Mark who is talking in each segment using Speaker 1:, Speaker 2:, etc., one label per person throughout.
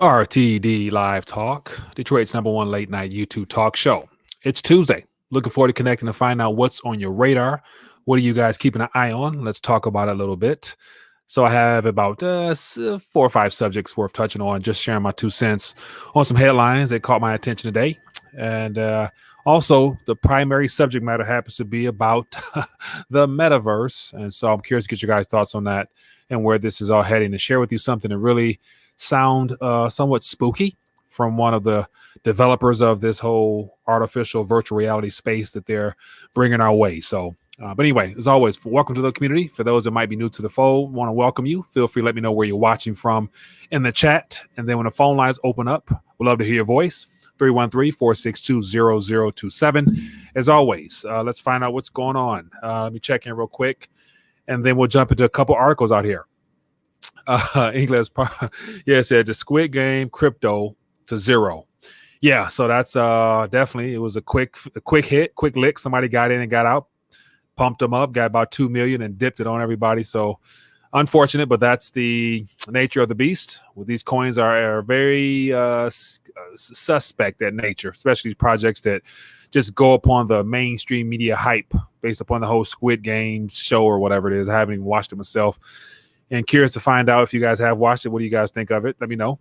Speaker 1: RTD Live Talk, Detroit's number one late night YouTube talk show. It's Tuesday. Looking forward to connecting to find out what's on your radar. What are you guys keeping an eye on? Let's talk about it a little bit. So I have about 4 or 5 subjects worth touching on, just sharing my 2 cents on some headlines that caught my attention today. And also, the primary subject matter happens to be about the metaverse. And so I'm curious to get your guys' thoughts on that and where this is all heading, and share with you something that really sound somewhat spooky from one of the developers of this whole artificial virtual reality space that they're bringing our way. So, but anyway, as always, welcome to the community. For those that might be new to the fold, want to welcome you. Feel free to let me know where you're watching from in the chat. And then when the phone lines open up, we'd love to hear your voice. 313-462-0027. As always, let's find out what's going on. Let me check in real quick, and then we'll jump into a couple articles out here. English, it said the Squid Game crypto to zero. Yeah, so that's definitely, it was a quick hit, quick lick. Somebody got in and got out, pumped them up, got about 2 million and dipped it on everybody. So unfortunate, but that's the nature of the beast. Well, these coins are very suspect at nature, especially these projects that just go upon the mainstream media hype based upon the whole Squid Games show or whatever it is. I haven't even watched it myself, and curious to find out if you guys have watched it. What do you guys think of it? Let me know.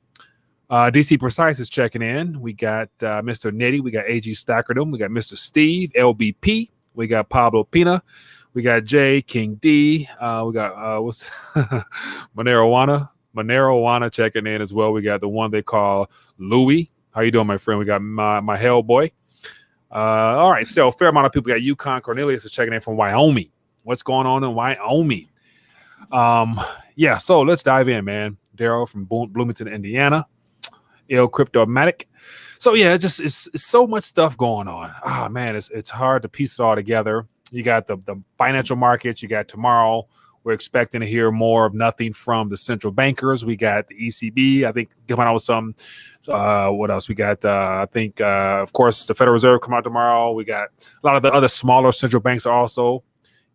Speaker 1: DC Precise is checking in. We got Mr. Nitty. We got AG Stackerdom. We got Mr. Steve, LBP. We got Pablo Pina. We got Jay, King D. We got what's Monero checking in as well. We got the one they call Louis. How you doing, my friend? We got my Hellboy. All right, so a fair amount of people. We got Yukon Cornelius is checking in from Wyoming. What's going on in Wyoming? Yeah, so let's dive in, man. Daryl from Bloomington, Indiana. Il Cryptomatic. So yeah, it's so much stuff going on. Ah, man, it's hard to piece it all together. You got the financial markets. You got tomorrow. We're expecting to hear more of nothing from the central bankers. We got the ECB, I think, coming out with some. What else? We got, I think, of course, the Federal Reserve come out tomorrow. We got a lot of the other smaller central banks are also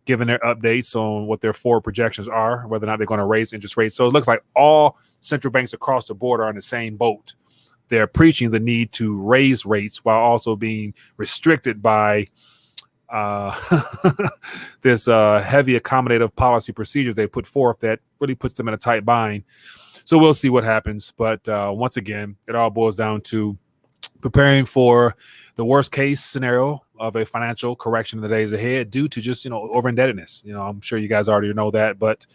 Speaker 1: giving their updates on what their forward projections are, whether or not they're going to raise interest rates. So it looks like all central banks across the board are in the same boat. They're preaching the need to raise rates while also being restricted by this heavy accommodative policy procedures they put forth that really puts them in a tight bind. So we'll see what happens. But once again, it all boils down to preparing for the worst case scenario of a financial correction in the days ahead due to just, over indebtedness. I'm sure you guys already know that, but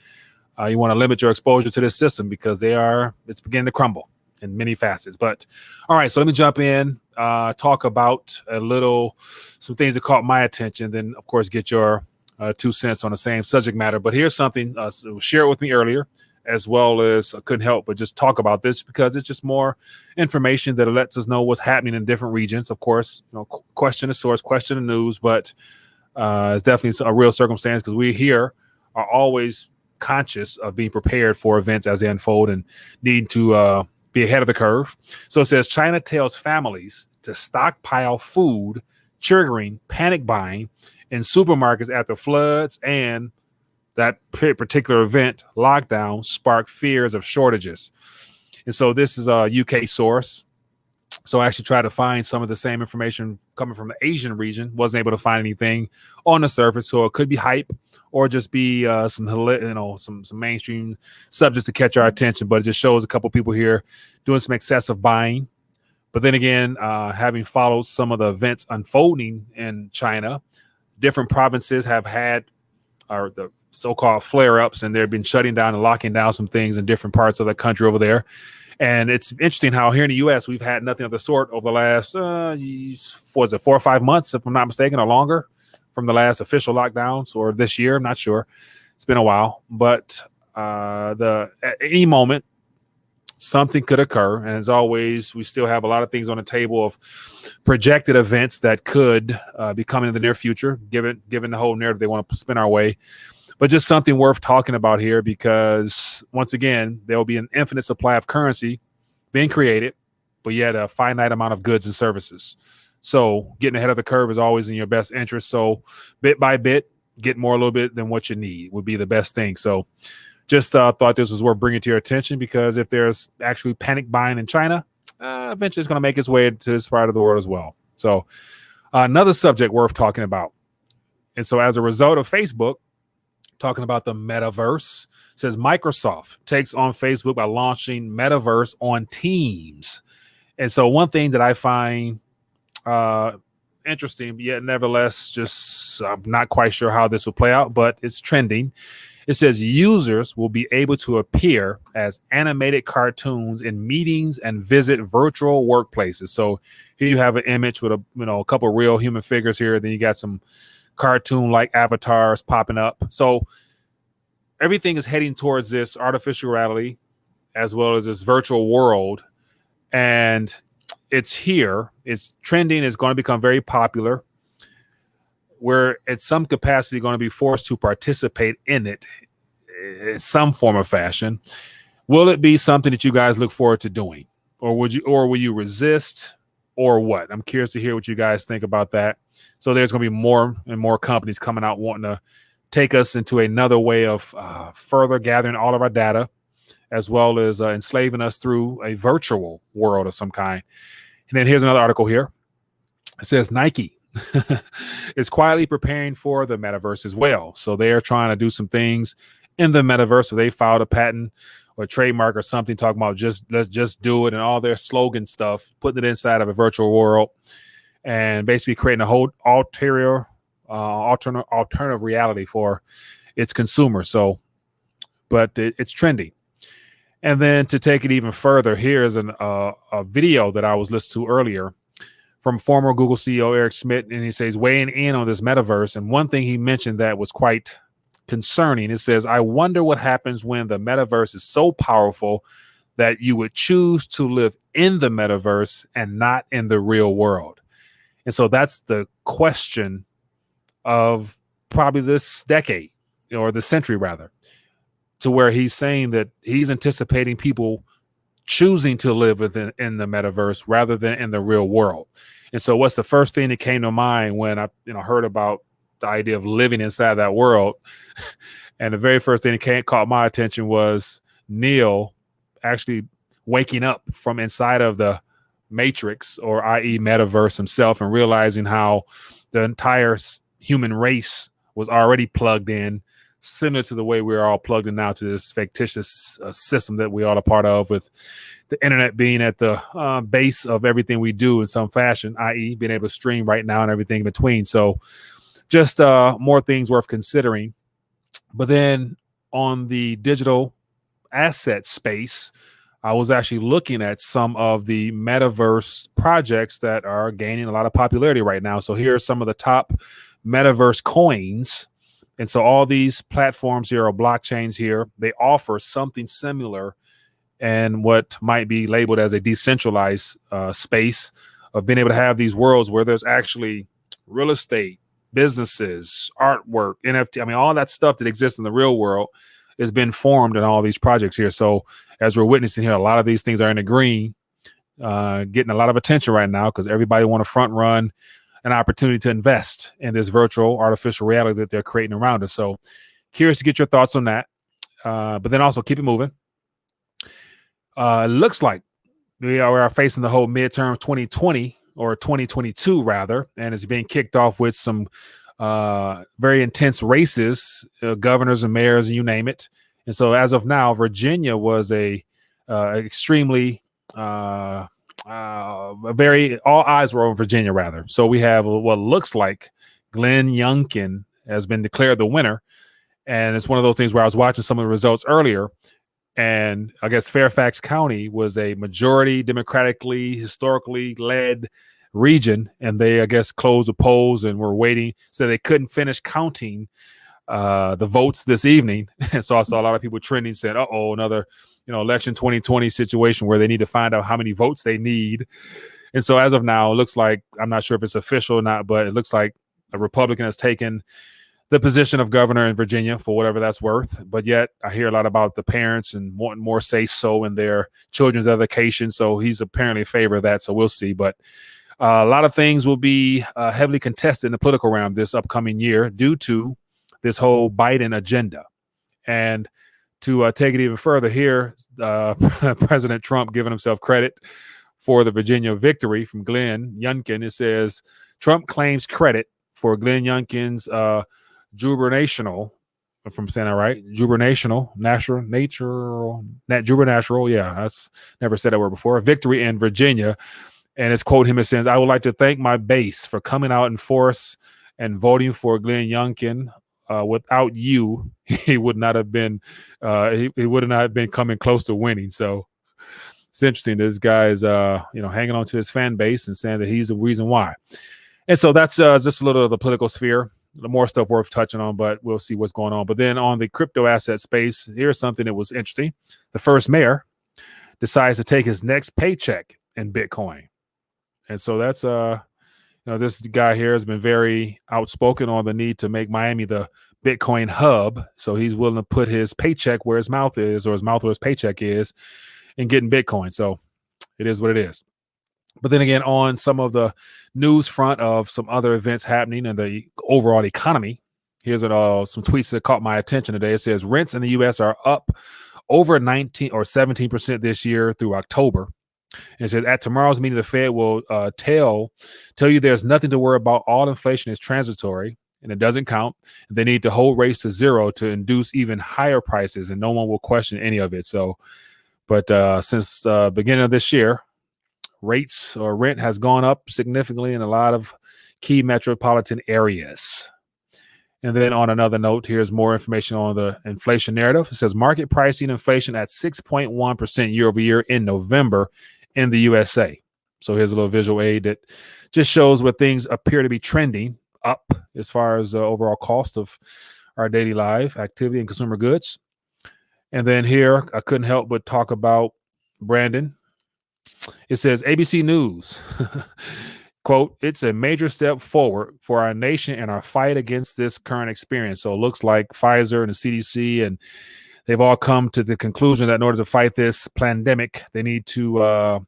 Speaker 1: you want to limit your exposure to this system because it's beginning to crumble in many facets. But all right, so let me jump in, talk about some things that caught my attention, then of course get your 2 cents on the same subject matter. But here's something share it with me earlier, as well as I couldn't help but just talk about this because it's just more information that lets us know what's happening in different regions. Of course, question the source, question the news, but it's definitely a real circumstance because we here are always conscious of being prepared for events as they unfold and need to be ahead of the curve. So it says China tells families to stockpile food, triggering panic buying in supermarkets after floods, and that particular event, lockdown, sparked fears of shortages. And so this is a UK source. So I actually tried to find some of the same information coming from the Asian region. Wasn't able to find anything on the surface. So it could be hype or just be some mainstream subjects to catch our attention. But it just shows a couple people here doing some excessive buying. But then again, having followed some of the events unfolding in China, different provinces have had the so-called flare-ups, and they've been shutting down and locking down some things in different parts of the country over there. And it's interesting how here in the U.S. we've had nothing of the sort over the last, 4 or 5 months, if I'm not mistaken, or longer, from the last official lockdowns, or this year. I'm not sure. It's been a while, but at any moment something could occur. And as always, we still have a lot of things on the table of projected events that could be coming in the near future, given the whole narrative they want to spin our way. But just something worth talking about here because, once again, there will be an infinite supply of currency being created, but yet a finite amount of goods and services. So getting ahead of the curve is always in your best interest. So bit by bit, get more a little bit than what you need would be the best thing. So just thought this was worth bringing to your attention, because if there's actually panic buying in China, eventually it's going to make its way to this part of the world as well. So another subject worth talking about. And so as a result of Facebook talking about the metaverse, says Microsoft takes on Facebook by launching Metaverse on Teams. And so one thing that I find interesting, yet nevertheless, just I'm not quite sure how this will play out, but it's trending. It says users will be able to appear as animated cartoons in meetings and visit virtual workplaces. So here you have an image with a couple of real human figures here. Then you got some cartoon-like avatars popping up. So everything is heading towards this artificial reality as well as this virtual world. And it's here. It's trending. It's going to become very popular. We're at some capacity going to be forced to participate in it in some form or fashion. Will it be something that you guys look forward to doing? Or will you resist, or what? I'm curious to hear what you guys think about that. So there's going to be more and more companies coming out wanting to take us into another way of further gathering all of our data, as well as enslaving us through a virtual world of some kind. And then here's another article here. It says Nike is quietly preparing for the metaverse as well. So they're trying to do some things in the metaverse where they filed a patent or a trademark or something talking about let's just do it, and all their slogan stuff, putting it inside of a virtual world and basically creating a whole alternative reality for its consumers. So, but it's trendy. And then to take it even further, here's a video that I was listening to earlier from former Google CEO Eric Schmidt, and he says weighing in on this metaverse. And one thing he mentioned that was quite concerning. It says, I wonder what happens when the metaverse is so powerful that you would choose to live in the metaverse and not in the real world. And so that's the question of probably this decade, or the century rather, to where he's saying that he's anticipating people choosing to live in the metaverse rather than in the real world. And so what's the first thing that came to mind when I heard about the idea of living inside that world? And the very first thing that caught my attention was Neil actually waking up from inside of the matrix, or i.e. metaverse himself, and realizing how the entire human race was already plugged in, similar to the way we're all plugged in now to this fictitious system that we all are part of, with the internet being at the base of everything we do in some fashion, i.e. being able to stream right now and everything in between. So just more things worth considering. But then on the digital asset space, I was actually looking at some of the metaverse projects that are gaining a lot of popularity right now. So here are some of the top metaverse coins. And so all these platforms here, are blockchains here, they offer something similar and what might be labeled as a decentralized space of being able to have these worlds where there's actually real estate, businesses, artwork, NFT. I mean, all that stuff that exists in the real world has been formed in all these projects here. So as we're witnessing here, a lot of these things are in the green, getting a lot of attention right now because everybody want to front run an opportunity to invest in this virtual artificial reality that they're creating around us. So curious to get your thoughts on that. But then also keep it moving. It looks like we are facing the whole midterm 2020 or 2022 rather, and it's being kicked off with some very intense races, governors and mayors, and you name it. And so as of now, Virginia was a extremely all eyes were on Virginia rather. So we have what looks like Glenn Youngkin has been declared the winner. And it's one of those things where I was watching some of the results earlier, and I guess Fairfax County was a majority democratically, historically led region, and they, I guess, closed the polls and were waiting. So they couldn't finish counting the votes this evening. And so I saw a lot of people trending saying, another, election 2020 situation where they need to find out how many votes they need. And so as of now, it looks like, I'm not sure if it's official or not, but it looks like a Republican has taken the position of governor in Virginia for whatever that's worth. But yet I hear a lot about the parents and wanting more say so in their children's education. So he's apparently in favor of that. So we'll see. But a lot of things will be heavily contested in the political realm this upcoming year due to this whole Biden agenda. And To take it even further here, President Trump giving himself credit for the Virginia victory from Glenn Youngkin. It says Trump claims credit for Glenn Youngkin's gubernatorial, if I'm saying that right, gubernatorial, gubernatorial, yeah, that's never said that word before, victory in Virginia. And it's quote him as saying, "I would like to thank my base for coming out in force and voting for Glenn Youngkin. Without you, he would not have been he would not have been coming close to winning." So it's interesting. This guy is hanging on to his fan base and saying that he's the reason why. And so that's just a little of the political sphere. More stuff worth touching on, but we'll see what's going on. But then on the crypto asset space, here's something that was interesting. The first mayor decides to take his next paycheck in Bitcoin. And so that's this guy here has been very outspoken on the need to make Miami the Bitcoin hub. So he's willing to put his paycheck where his mouth is, or his mouth where his paycheck is, and getting Bitcoin. So it is what it is. But then again, on some of the news front of some other events happening in the overall economy, here's some tweets that caught my attention today. It says rents in the U.S. are up over 19 or 17% this year through October. And it says at tomorrow's meeting, the Fed will tell you there's nothing to worry about. All inflation is transitory and it doesn't count. They need to hold rates to zero to induce even higher prices, and no one will question any of it. So, but since the beginning of this year, rates or rent has gone up significantly in a lot of key metropolitan areas. And then on another note, here's more information on the inflation narrative. It says market pricing inflation at 6.1% year over year in November in the USA. So here's a little visual aid that just shows where things appear to be trending up as far as the overall cost of our daily life activity and consumer goods. And then here, I couldn't help but talk about Brandon. It says ABC News, quote, "It's a major step forward for our nation and our fight against this current experience." So it looks like Pfizer and the CDC, and they've all come to the conclusion that in order to fight this pandemic, they need to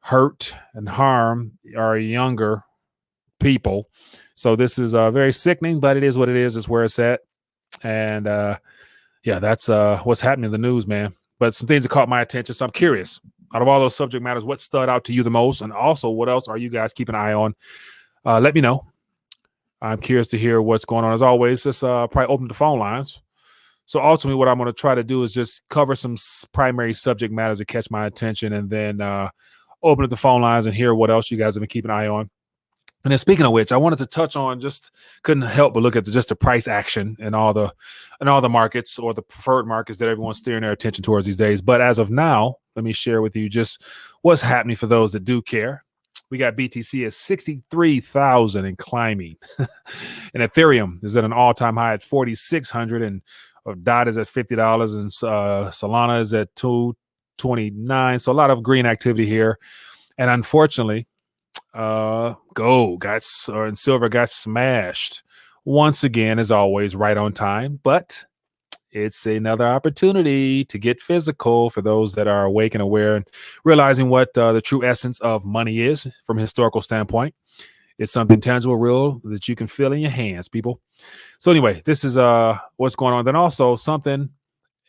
Speaker 1: hurt and harm our younger people. So this is very sickening, but it is what it is. It's where it's at. And that's what's happening in the news, man. But some things that caught my attention. So I'm curious, out of all those subject matters, what stood out to you the most? And also, what else are you guys keeping an eye on? Let me know. I'm curious to hear what's going on. As always, just probably open the phone lines. So ultimately, what I'm going to try to do is just cover some primary subject matters that catch my attention, and then open up the phone lines and hear what else you guys have been keeping an eye on. And then speaking of which, I wanted to touch on, just couldn't help but look at just the price action in all the markets, or the preferred markets that everyone's steering their attention towards these days. But as of now, let me share with you just what's happening for those that do care. We got BTC at 63,000 and climbing. And Ethereum is at an all-time high at 4,600, and DOT is at $50, and Solana is at 229. So a lot of green activity here. And unfortunately, gold and silver got smashed once again, as always, right on time. But it's another opportunity to get physical for those that are awake and aware and realizing what the true essence of money is from a historical standpoint. It's something tangible, real, that you can feel in your hands, people. So anyway, this is what's going on. Then also something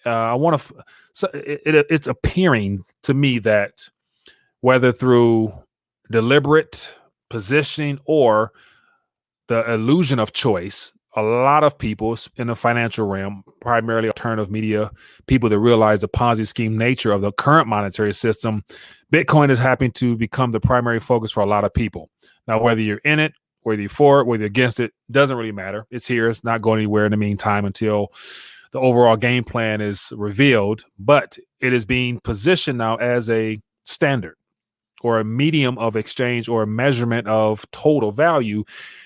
Speaker 1: it's appearing to me that whether through deliberate positioning or the illusion of choice, a lot of people in the financial realm, primarily alternative media, people that realize the Ponzi scheme nature of the current monetary system, Bitcoin is happening to become the primary focus for a lot of people. Now, whether you're in it, whether you're for it, whether you're against it, doesn't really matter. It's here. It's not going anywhere in the meantime until the overall game plan is revealed. But it is being positioned now as a standard, or a medium of exchange, or a measurement of total value.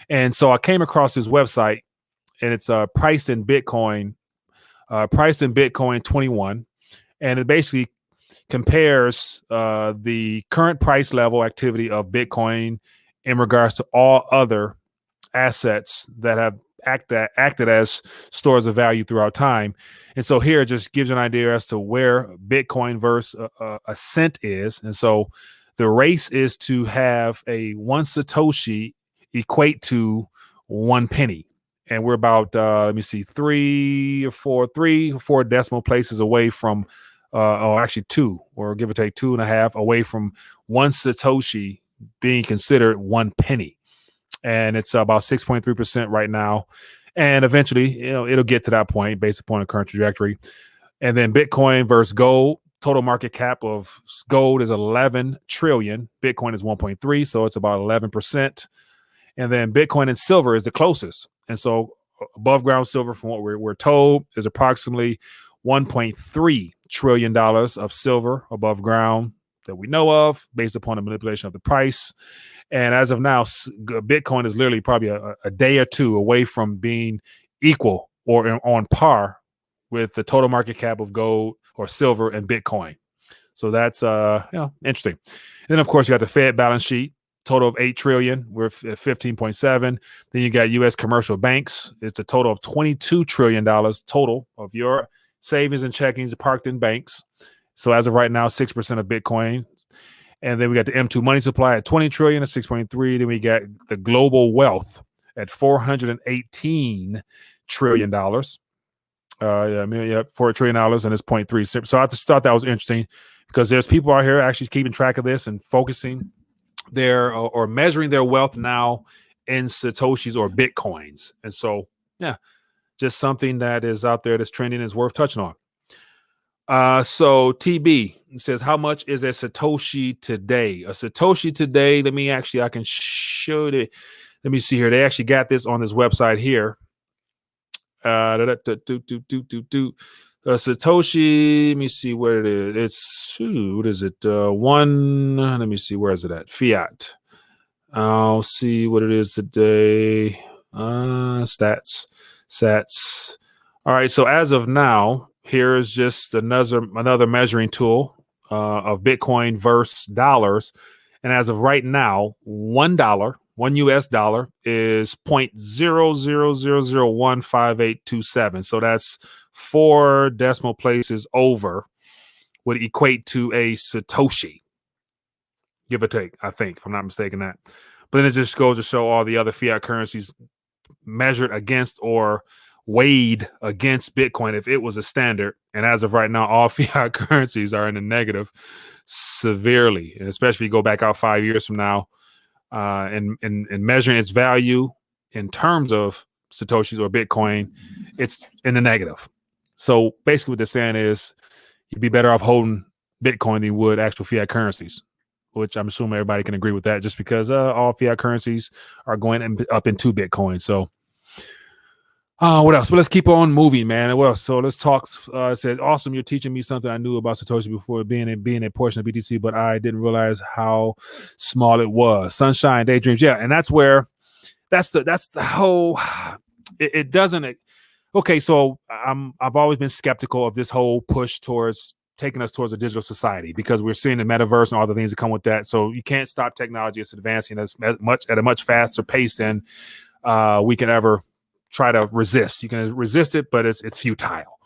Speaker 1: And so I came across this website, and it's priced in Bitcoin 21. And it basically compares the current price level activity of Bitcoin in regards to all other assets that have acted as stores of value throughout time. And so here it just gives you an idea as to where Bitcoin versus a cent is. And so the race is to have a one Satoshi equate to 1 penny. and we're about let me see, three or four decimal places away from, or actually two, or give or take 2.5 away from one Satoshi being considered one penny, and it's about 6.3% right now. And eventually, it'll get to that point based upon the current trajectory. And then Bitcoin versus gold. Total market cap of gold is 11 trillion. Bitcoin is 1.3, so it's about 11%. And then Bitcoin and silver is the closest. And so above ground silver, from what we're told, is approximately $1.3 trillion of silver above ground that we know of, based upon the manipulation of the price. And as of now, Bitcoin is literally probably a day or two away from being equal or on par with the total market cap of gold or silver and Bitcoin. So that's interesting. And then of course you got the Fed balance sheet, total of 8 trillion. We're at 15.7. Then you got US commercial banks. It's a total of $22 trillion total of your savings and checkings parked in banks. So as of right now, 6% of Bitcoin. And then we got the M2 money supply at 20 trillion at 6.3. Then we got the global wealth at $418 trillion. $4 trillion, and it's 0.3. So I just thought that was interesting, because there's people out here actually keeping track of this and focusing their or measuring their wealth now in Satoshis or Bitcoins. And so, yeah, just something that is out there that's trending and is worth touching on. So TB says, how much is a Satoshi today? A Satoshi today, I can show it. Let me see here. They actually got this on this website here. Satoshi, let me see where it is. It's, what is it? Let me see, where is it at? Fiat. I'll see what it is today. Stats. All right, so as of now, here is just another measuring tool of Bitcoin versus dollars. And as of right now, $1 US dollar is 0.0000015827. So that's 4 decimal places over, would equate to a Satoshi, give or take, I think, if I'm not mistaken that. But then it just goes to show all the other fiat currencies measured against or weighed against Bitcoin if it was a standard. And as of right now, all fiat currencies are in the negative severely. And especially if you go back out 5 years from now, and measuring its value in terms of Satoshis or Bitcoin, it's in the negative. So basically what they're saying is you'd be better off holding Bitcoin than you would actual fiat currencies, which I'm assuming everybody can agree with that, just because all fiat currencies are going up into Bitcoin. So what else? But let's keep on moving, man. What else? So let's talk. It says, awesome, you're teaching me something I knew about Satoshi before being a portion of BTC, but I didn't realize how small it was. Sunshine, daydreams. Yeah. And that's the whole, it doesn't. Okay. So I've always been skeptical of this whole push towards taking us towards a digital society, because we're seeing the metaverse and all the things that come with that. So you can't stop technology. It's advancing at a much faster pace than we can ever try to resist. You can resist it, but it's futile.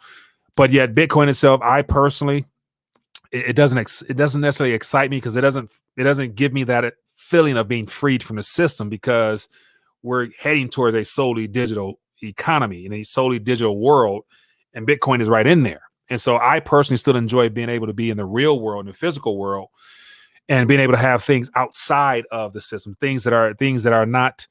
Speaker 1: But yet Bitcoin itself, I personally, it doesn't necessarily excite me, because it doesn't give me that feeling of being freed from the system, because we're heading towards a solely digital economy in a solely digital world, and Bitcoin is right in there. And so I personally still enjoy being able to be in the real world, in the physical world, and being able to have things outside of the system, things that are not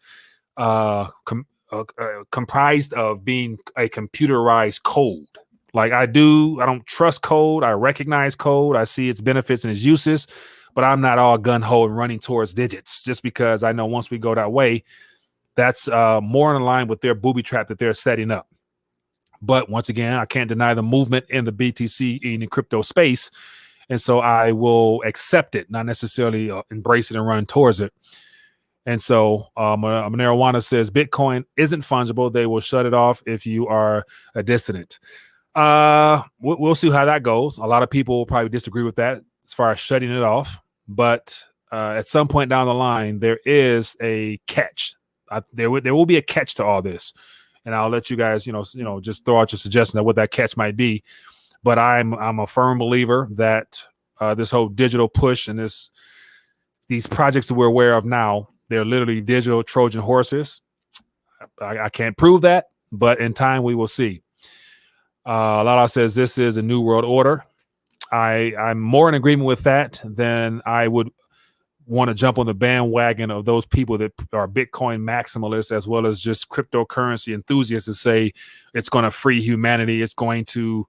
Speaker 1: comprised of being a computerized code. Like I don't trust code. I recognize code. I see its benefits and its uses, but I'm not all gun-ho and running towards digits, just because I know once we go that way, that's more in line with their booby trap that they're setting up. But once again, I can't deny the movement in the BTC in the crypto space. And so I will accept it, not necessarily embrace it and run towards it. And so Marijuana says Bitcoin isn't fungible. They will shut it off if you are a dissident. We'll see how that goes. A lot of people will probably disagree with that as far as shutting it off. But at some point down the line, there is a catch. There will be a catch to all this. And I'll let you guys, just throw out your suggestion of what that catch might be. But I'm a firm believer that this whole digital push and these projects that we're aware of now, they're literally digital Trojan horses. I can't prove that, but in time we will see. Lala says this is a new world order. I'm more in agreement with that than I would want to jump on the bandwagon of those people that are Bitcoin maximalists as well as just cryptocurrency enthusiasts and say it's going to free humanity. It's going to,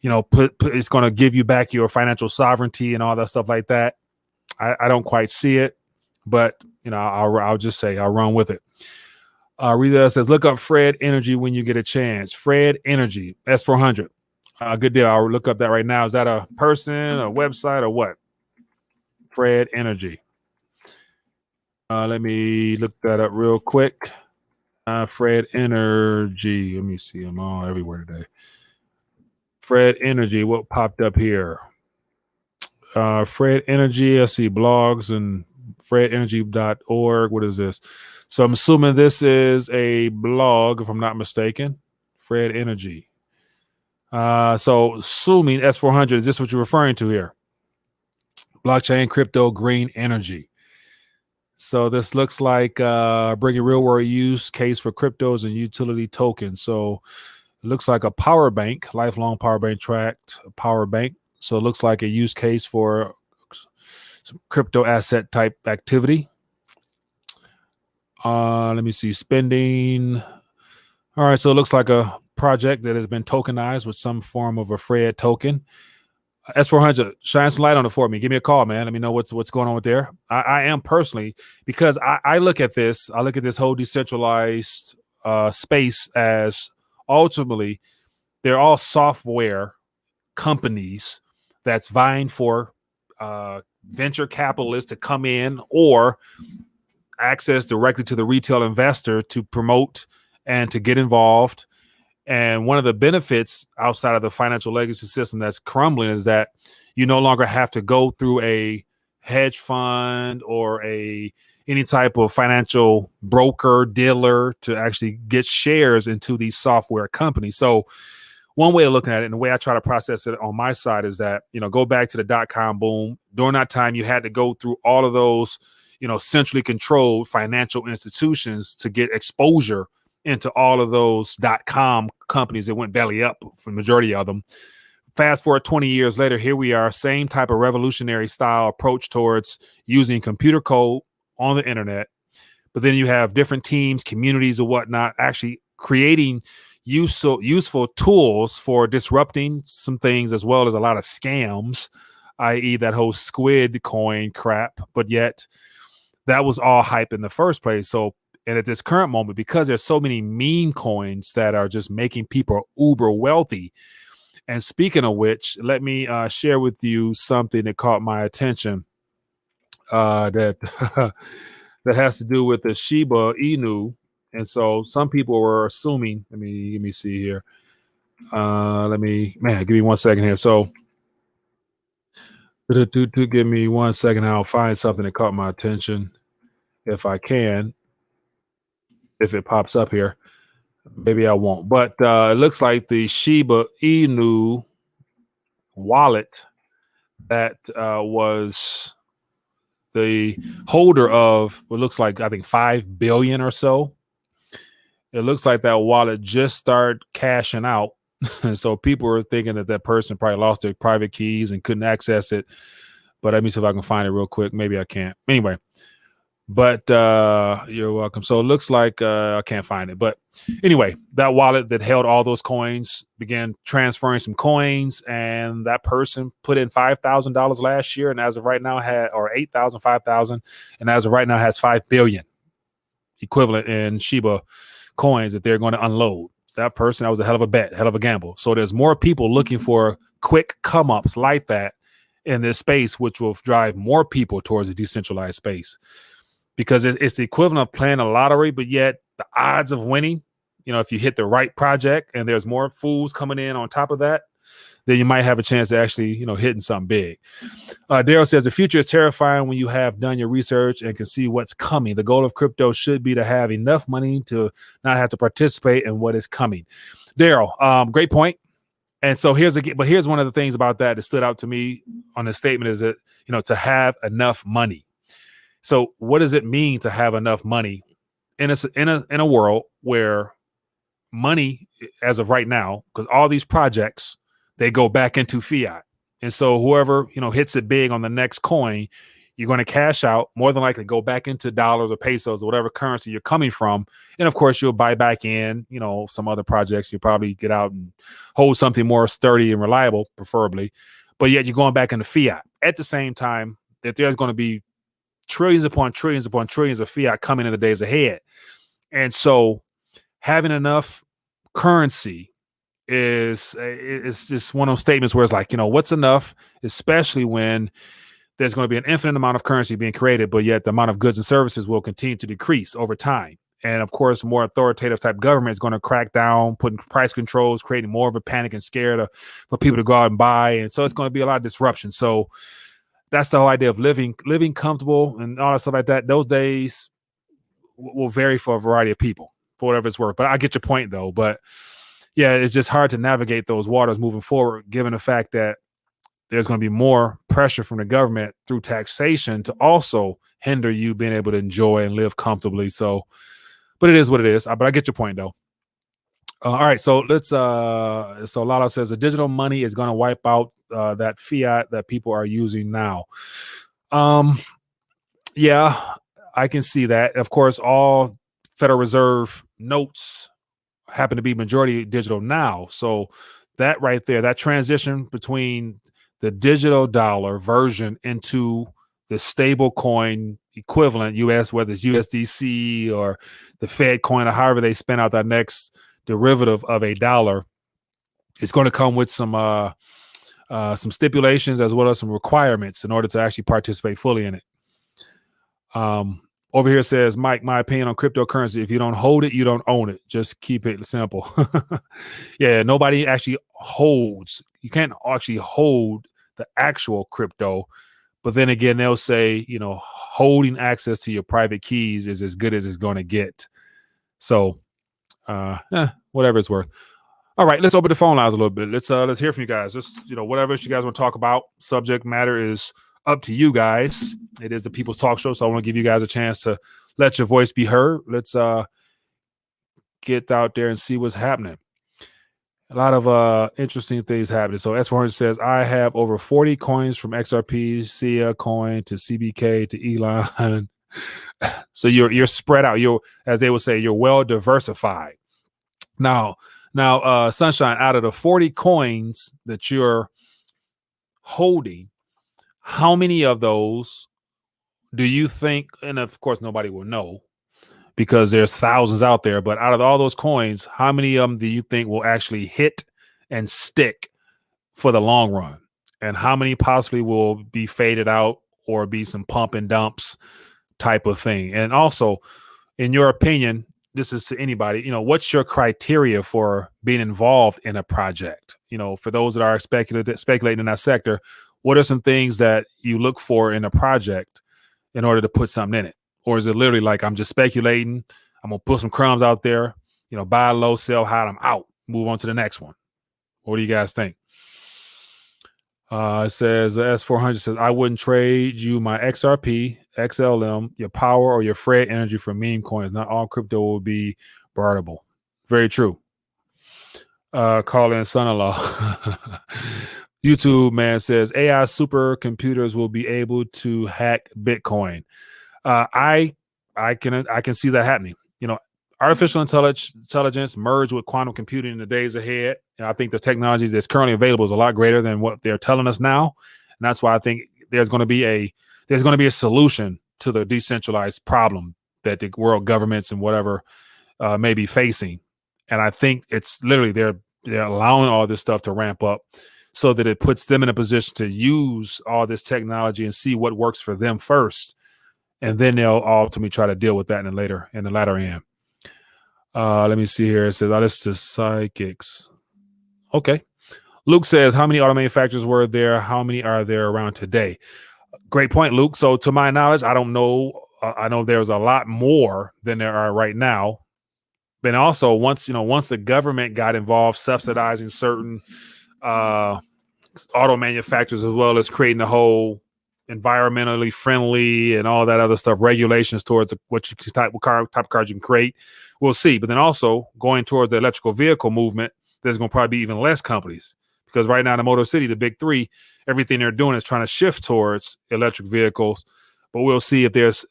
Speaker 1: it's going to give you back your financial sovereignty and all that stuff like that. I don't quite see it, but I'll just say I'll run with it. Rita says, look up Fred Energy when you get a chance. Fred Energy, S400. Good deal. I'll look up that right now. Is that a person, a website, or what? Fred Energy. Let me look that up real quick. Fred Energy. Let me see. I'm all everywhere today. Fred Energy. What popped up here? Fred Energy. I see blogs and fredenergy.org. What is this? So I'm assuming this is a blog, if I'm not mistaken. Fred Energy. So assuming S400, is this what you're referring to here? Blockchain, crypto, green energy. So this looks like bringing real world use case for cryptos and utility tokens. So it looks like a power bank, lifelong power bank tracked power bank. So it looks like a use case for some crypto asset type activity. Let me see, spending. All right, so it looks like a project that has been tokenized with some form of a Fred token. S400, shine some light on it for me. Give me a call, man. Let me know what's going on with there. I am personally, because I look at this whole decentralized space as ultimately they're all software companies that's vying for venture capitalists to come in or access directly to the retail investor to promote and to get involved. And one of the benefits outside of the financial legacy system that's crumbling is that you no longer have to go through a hedge fund or any type of financial broker dealer to actually get shares into these software companies. So one way of looking at it, and the way I try to process it on my side, is that, go back to the .com boom. During that time, you had to go through all of those, centrally controlled financial institutions to get exposure into all of those .com companies that went belly up for the majority of them. Fast forward 20 years later, here we are, same type of revolutionary style approach towards using computer code on the internet. But then you have different teams, communities or whatnot, actually creating useful tools for disrupting some things, as well as a lot of scams, i.e. that whole squid coin crap. But yet that was all hype in the first place. So, and at this current moment, because there's so many meme coins that are just making people uber wealthy. And speaking of which, let me share with you something that caught my attention that that has to do with the Shiba Inu. And so some people were assuming, let me see here. Give me 1 second here. So give me 1 second. I'll find something that caught my attention if I can. If it pops up here, maybe I won't. But it looks like the Shiba Inu wallet that was the holder of what looks like, I think, 5 billion or so. It looks like that wallet just started cashing out. And so people were thinking that person probably lost their private keys and couldn't access it. But let me see if I can find it real quick. Maybe I can't. Anyway. But you're welcome. So it looks like I can't find it. But anyway, that wallet that held all those coins began transferring some coins, and that person put in $5,000 last year, and as of right now or 8,000, 5,000, and as of right now has 5 billion equivalent in Shiba coins that they're going to unload. That person, that was a hell of a bet, hell of a gamble. So there's more people looking for quick come ups like that in this space, which will drive more people towards a decentralized space. Because it's the equivalent of playing a lottery, but yet the odds of winning, if you hit the right project and there's more fools coming in on top of that, then you might have a chance of actually, hitting something big. Daryl says the future is terrifying when you have done your research and can see what's coming. The goal of crypto should be to have enough money to not have to participate in what is coming. Daryl, great point. And so here's one of the things about that stood out to me on the statement is that, to have enough money. So what does it mean to have enough money? in a world where money, as of right now, because all these projects, they go back into fiat, and so whoever hits it big on the next coin, you're going to cash out, more than likely go back into dollars or pesos or whatever currency you're coming from, and of course you'll buy back in some other projects. You'll probably get out and hold something more sturdy and reliable, preferably, but yet you're going back into fiat at the same time that there's going to be trillions upon trillions upon trillions of fiat coming in the days ahead. And so having enough currency is just one of those statements where it's like, what's enough, especially when there's going to be an infinite amount of currency being created, but yet the amount of goods and services will continue to decrease over time. And of course, more authoritative type government is going to crack down, putting price controls, creating more of a panic and scare for people to go out and buy. And so it's going to be a lot of disruption. So that's the whole idea of living comfortable and all that stuff like that. Those days will vary for a variety of people, for whatever it's worth. But I get your point, though. But yeah, it's just hard to navigate those waters moving forward, given the fact that there's going to be more pressure from the government through taxation to also hinder you being able to enjoy and live comfortably. So, but it is what it is. But I get your point, though. All right, so let's. So Lalo says the digital money is going to wipe out that fiat that people are using now. Yeah, I can see that. Of course, all Federal Reserve notes happen to be majority digital now. So that right there, that transition between the digital dollar version into the stable coin equivalent US, whether it's USDC or the Fed coin or however they spin out that next derivative of a dollar, it's going to come with some stipulations as well as some requirements in order to actually participate fully in it. Over here says, Mike, my opinion on cryptocurrency, if you don't hold it, you don't own it. Just keep it simple. Yeah, nobody actually holds. You can't actually hold the actual crypto. But then again, they'll say, holding access to your private keys is as good as it's going to get. So, whatever it's worth. All right, let's open the phone lines a little bit. Let's hear from you guys. Just, whatever you guys want to talk about. Subject matter is up to you guys. It is the People's Talk Show, so I want to give you guys a chance to let your voice be heard. Let's get out there and see what's happening. A lot of interesting things happening. So S400 says, I have over 40 coins from XRP, SIA coin to CBK to Elon. So you're spread out. You're, as they would say, you're well diversified. Now, Sunshine, out of the 40 coins that you're holding, how many of those do you think, and of course nobody will know because there's thousands out there, but out of all those coins, how many of them do you think will actually hit and stick for the long run? And how many possibly will be faded out or be some pump and dumps type of thing? And also, in your opinion, this is to anybody, what's your criteria for being involved in a project? For those that are speculating in that sector, what are some things that you look for in a project in order to put something in it? Or is it literally like, I'm just speculating, I'm going to put some crumbs out there, buy low, sell high, I'm out, move on to the next one? What do you guys think? It says, S400 says, I wouldn't trade you my XRP, XLM, your power, or your Fred energy for meme coins. Not all crypto will be barterable. Very true. Call in son-in-law. YouTube man says, AI supercomputers will be able to hack Bitcoin. I can see that happening. Artificial intelligence merged with quantum computing in the days ahead. And I think the technology that's currently available is a lot greater than what they're telling us now. And that's why I think there's going to be a solution to the decentralized problem that the world governments and whatever may be facing. And I think it's literally they're allowing all this stuff to ramp up so that it puts them in a position to use all this technology and see what works for them first. And then they'll ultimately try to deal with that in the latter end. Let me see here. It says, I listen to psychics. Okay. Luke says, how many auto manufacturers were there? How many are there around today? Great point, Luke. So to my knowledge, I don't know. I know there's a lot more than there are right now. But also once the government got involved subsidizing certain auto manufacturers, as well as creating a whole environmentally friendly and all that other stuff, regulations towards what type of cars you can create. We'll see. But then also going towards the electrical vehicle movement, there's going to probably be even less companies, because right now in the Motor City, the big three, everything they're doing is trying to shift towards electric vehicles. But we'll see if there's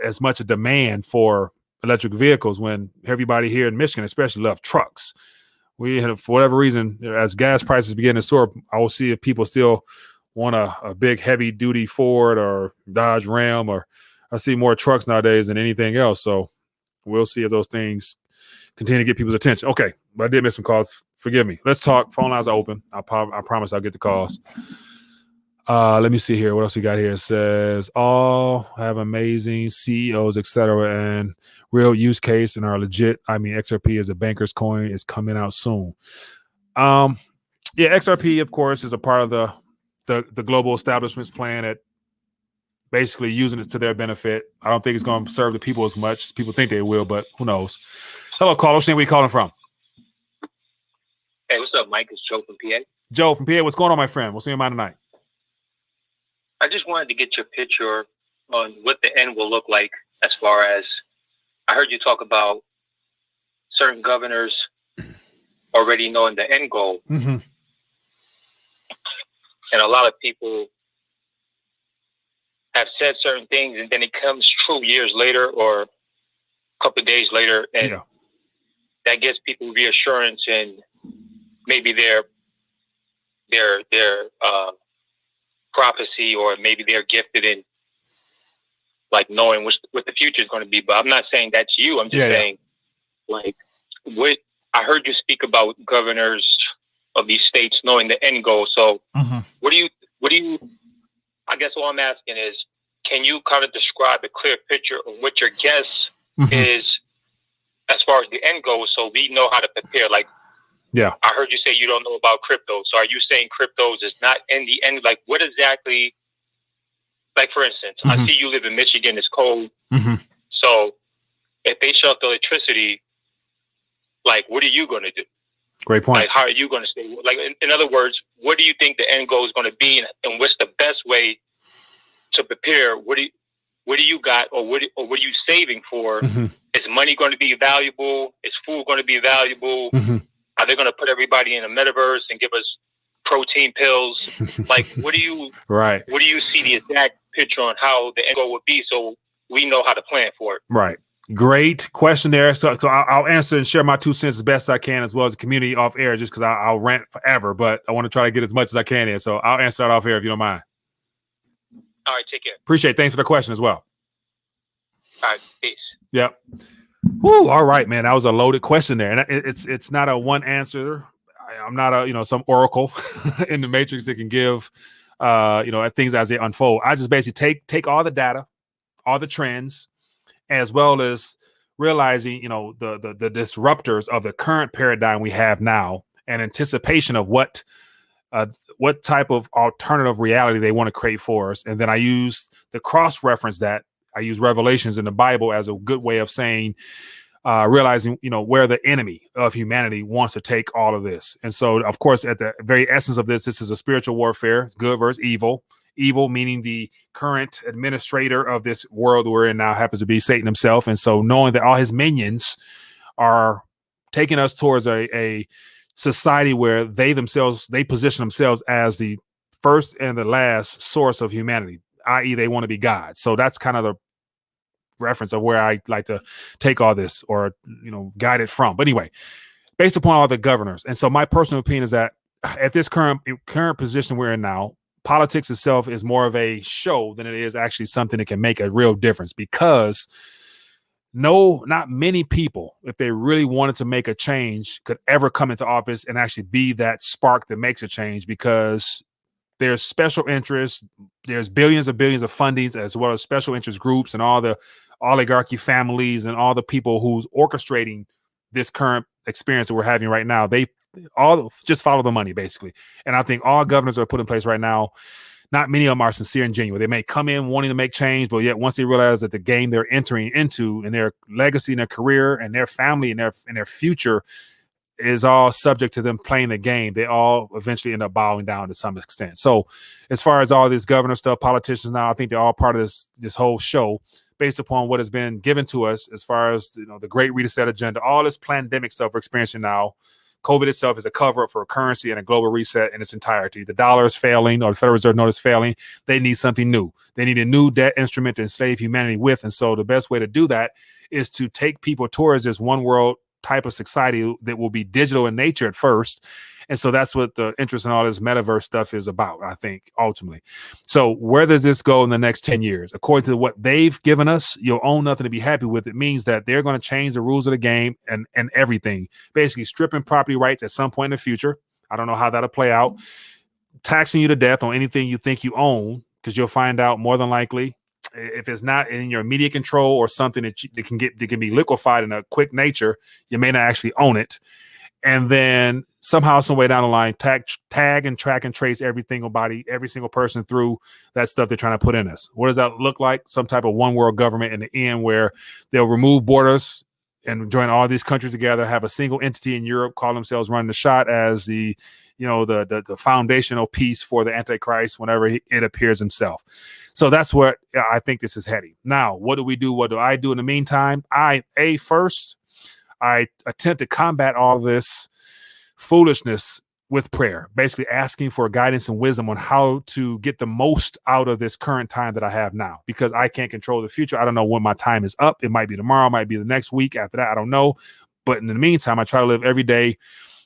Speaker 1: as much a demand for electric vehicles when everybody here in Michigan especially love trucks. We have, for whatever reason, as gas prices begin to soar, I will see if people still want a big heavy duty Ford or Dodge Ram, or I see more trucks nowadays than anything else. So we'll see if those things continue to get people's attention. Okay, but I did miss some calls. Forgive me. Let's talk. Phone lines are open. I promise I'll get the calls. Let me see here. What else we got here? It says all have amazing CEOs, etc., and real use case and are legit. I mean, XRP is a banker's coin. Is coming out soon. Yeah, XRP, of course, is a part of the global establishment's plan at basically using it to their benefit. I don't think it's going to serve the people as much as people think they will, but who knows? Hello, caller. Where are you calling from?
Speaker 2: Hey, what's up, Mike? It's Joe from PA.
Speaker 1: Joe from PA. What's going on, my friend? We'll see you tonight.
Speaker 2: I just wanted to get your picture on what the end will look like, as far as I heard you talk about certain governors already knowing the end goal.
Speaker 1: Mm-hmm.
Speaker 2: And a lot of people have said certain things, and then it comes true years later or a couple of days later, and that gives people reassurance, and maybe their prophecy, or maybe they're gifted in like knowing what the future is going to be. But I'm not saying that's you. I'm just saying, like, what I heard you speak about governors of these states knowing the end goal. So what do you, I guess all I'm asking is, can you kind of describe a clear picture of what your guess is as far as the end goal, so we know how to prepare? Like, I heard you say you don't know about crypto. So are you saying cryptos is not in the end? Like, what exactly, like, for instance, I see you live in Michigan, it's cold. So if they shut off the electricity, like, what are you going to do?
Speaker 1: Great point.
Speaker 2: Like, how are you going to stay? Like, in other words, what do you think the end goal is going to be, and what's the best way to prepare? What do you got, or what are you saving for? Is money going to be valuable? Is food going to be valuable? Are they going to put everybody in a metaverse and give us protein pills? Like, what do you what do you see the exact picture on how the end goal would be, so we know how to plan for it?
Speaker 1: Right. Great question there. So I'll answer and share my 2 cents as best I can, as well as the community off air, just because I'll rant forever, but I want to try to get as much as I can in. So I'll answer that off air if you don't mind.
Speaker 2: All right, take care.
Speaker 1: Appreciate it. Thanks for the question as well.
Speaker 2: All right, peace.
Speaker 1: Yep. Woo, all right, man. That was a loaded question there. And it's not a one answer. I'm not some oracle in the matrix that can give things as they unfold. I just basically take all the data, all the trends, as well as realizing, the disruptors of the current paradigm we have now, and anticipation of what type of alternative reality they want to create for us. And then I use the cross-reference that. I use Revelations in the Bible as a good way of saying, realizing, where the enemy of humanity wants to take all of this. And so, of course, at the very essence of this is a spiritual warfare, good versus evil. Evil meaning the current administrator of this world we're in now happens to be Satan himself. And so knowing that all his minions are taking us towards a society where they position themselves as the first and the last source of humanity, i.e. they want to be God. So that's kind of the reference of where I like to take all this, or guide it from. But anyway, based upon all the governors, and so my personal opinion is that at this current position we're in now, politics itself is more of a show than it is actually something that can make a real difference, because not many people, if they really wanted to make a change, could ever come into office and actually be that spark that makes a change, because there's special interests, there's billions of fundings, as well as special interest groups and all the oligarchy families and all the people who's orchestrating this current experience that we're having right now. They all just follow the money, basically. And I think all governors that are put in place right now, not many of them are sincere and genuine. They may come in wanting to make change, but yet once they realize that the game they're entering into and their legacy and their career and their family and their future is all subject to them playing the game. They all eventually end up bowing down to some extent. So as far as all this governor stuff, politicians now, I think they're all part of this whole show based upon what has been given to us as far as, the Great Reset agenda, all this pandemic stuff we're experiencing now. COVID itself is a cover-up for a currency and a global reset in its entirety. The dollar is failing, or the Federal Reserve note is failing. They need something new. They need a new debt instrument to enslave humanity with. And so the best way to do that is to take people towards this one world type of society that will be digital in nature at first. And so that's what the interest in all this metaverse stuff is about, I think, ultimately. So where does this go in the next 10 years? According to what they've given us, you'll own nothing to be happy with. It means that they're going to change the rules of the game and everything, basically stripping property rights at some point in the future. I don't know how that'll play out. Taxing you to death on anything you think you own, because you'll find out more than likely, if it's not in your immediate control or something that can be liquefied in a quick nature, you may not actually own it. And then somehow, some way down the line, tag and track and trace every single person through that stuff they're trying to put in us. What does that look like? Some type of one world government in the end where they'll remove borders and join all these countries together, have a single entity in Europe, call themselves running the shot as the foundational piece for the Antichrist whenever it appears himself. So that's what I think this is heading. Now, what do we do? What do I do in the meantime? First, I attempt to combat all this foolishness with prayer, basically asking for guidance and wisdom on how to get the most out of this current time that I have now, because I can't control the future. I don't know when my time is up. It might be tomorrow, might be the next week after that. I don't know. But in the meantime, I try to live every day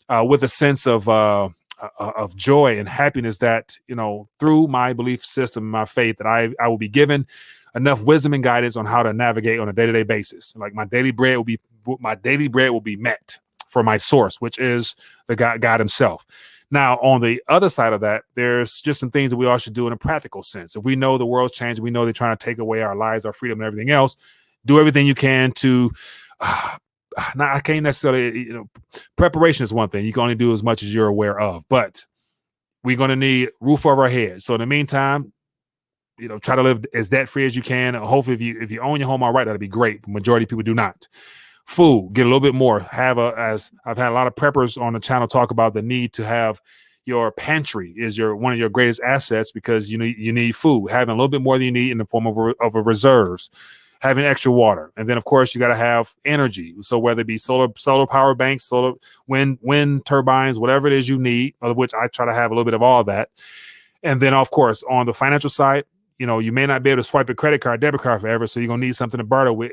Speaker 1: with a sense of joy and happiness that, through my belief system, my faith, that I will be given enough wisdom and guidance on how to navigate on a day-to-day basis. Like my daily bread will be met for my source, which is the God himself. Now, on the other side of that, there's just some things that we all should do in a practical sense. If we know the world's changed, we know they're trying to take away our lives, our freedom, and everything else, do everything you can to now, I can't necessarily, preparation is one thing. You can only do as much as you're aware of, but we're going to need roof over our head. So in the meantime, try to live as debt free as you can. Hopefully, if you own your home, all right, that'd be great. The majority of people do not. Food, get a little bit more. As I've had a lot of preppers on the channel talk about the need to have your pantry is one of your greatest assets, because you need food. Having a little bit more than you need in the form of a reserves. Having extra water. And then, of course, you got to have energy. So whether it be solar power banks, solar wind turbines, whatever it is you need, of which I try to have a little bit of all of that. And then, of course, on the financial side, you may not be able to swipe a credit card, debit card forever. So you're going to need something to barter with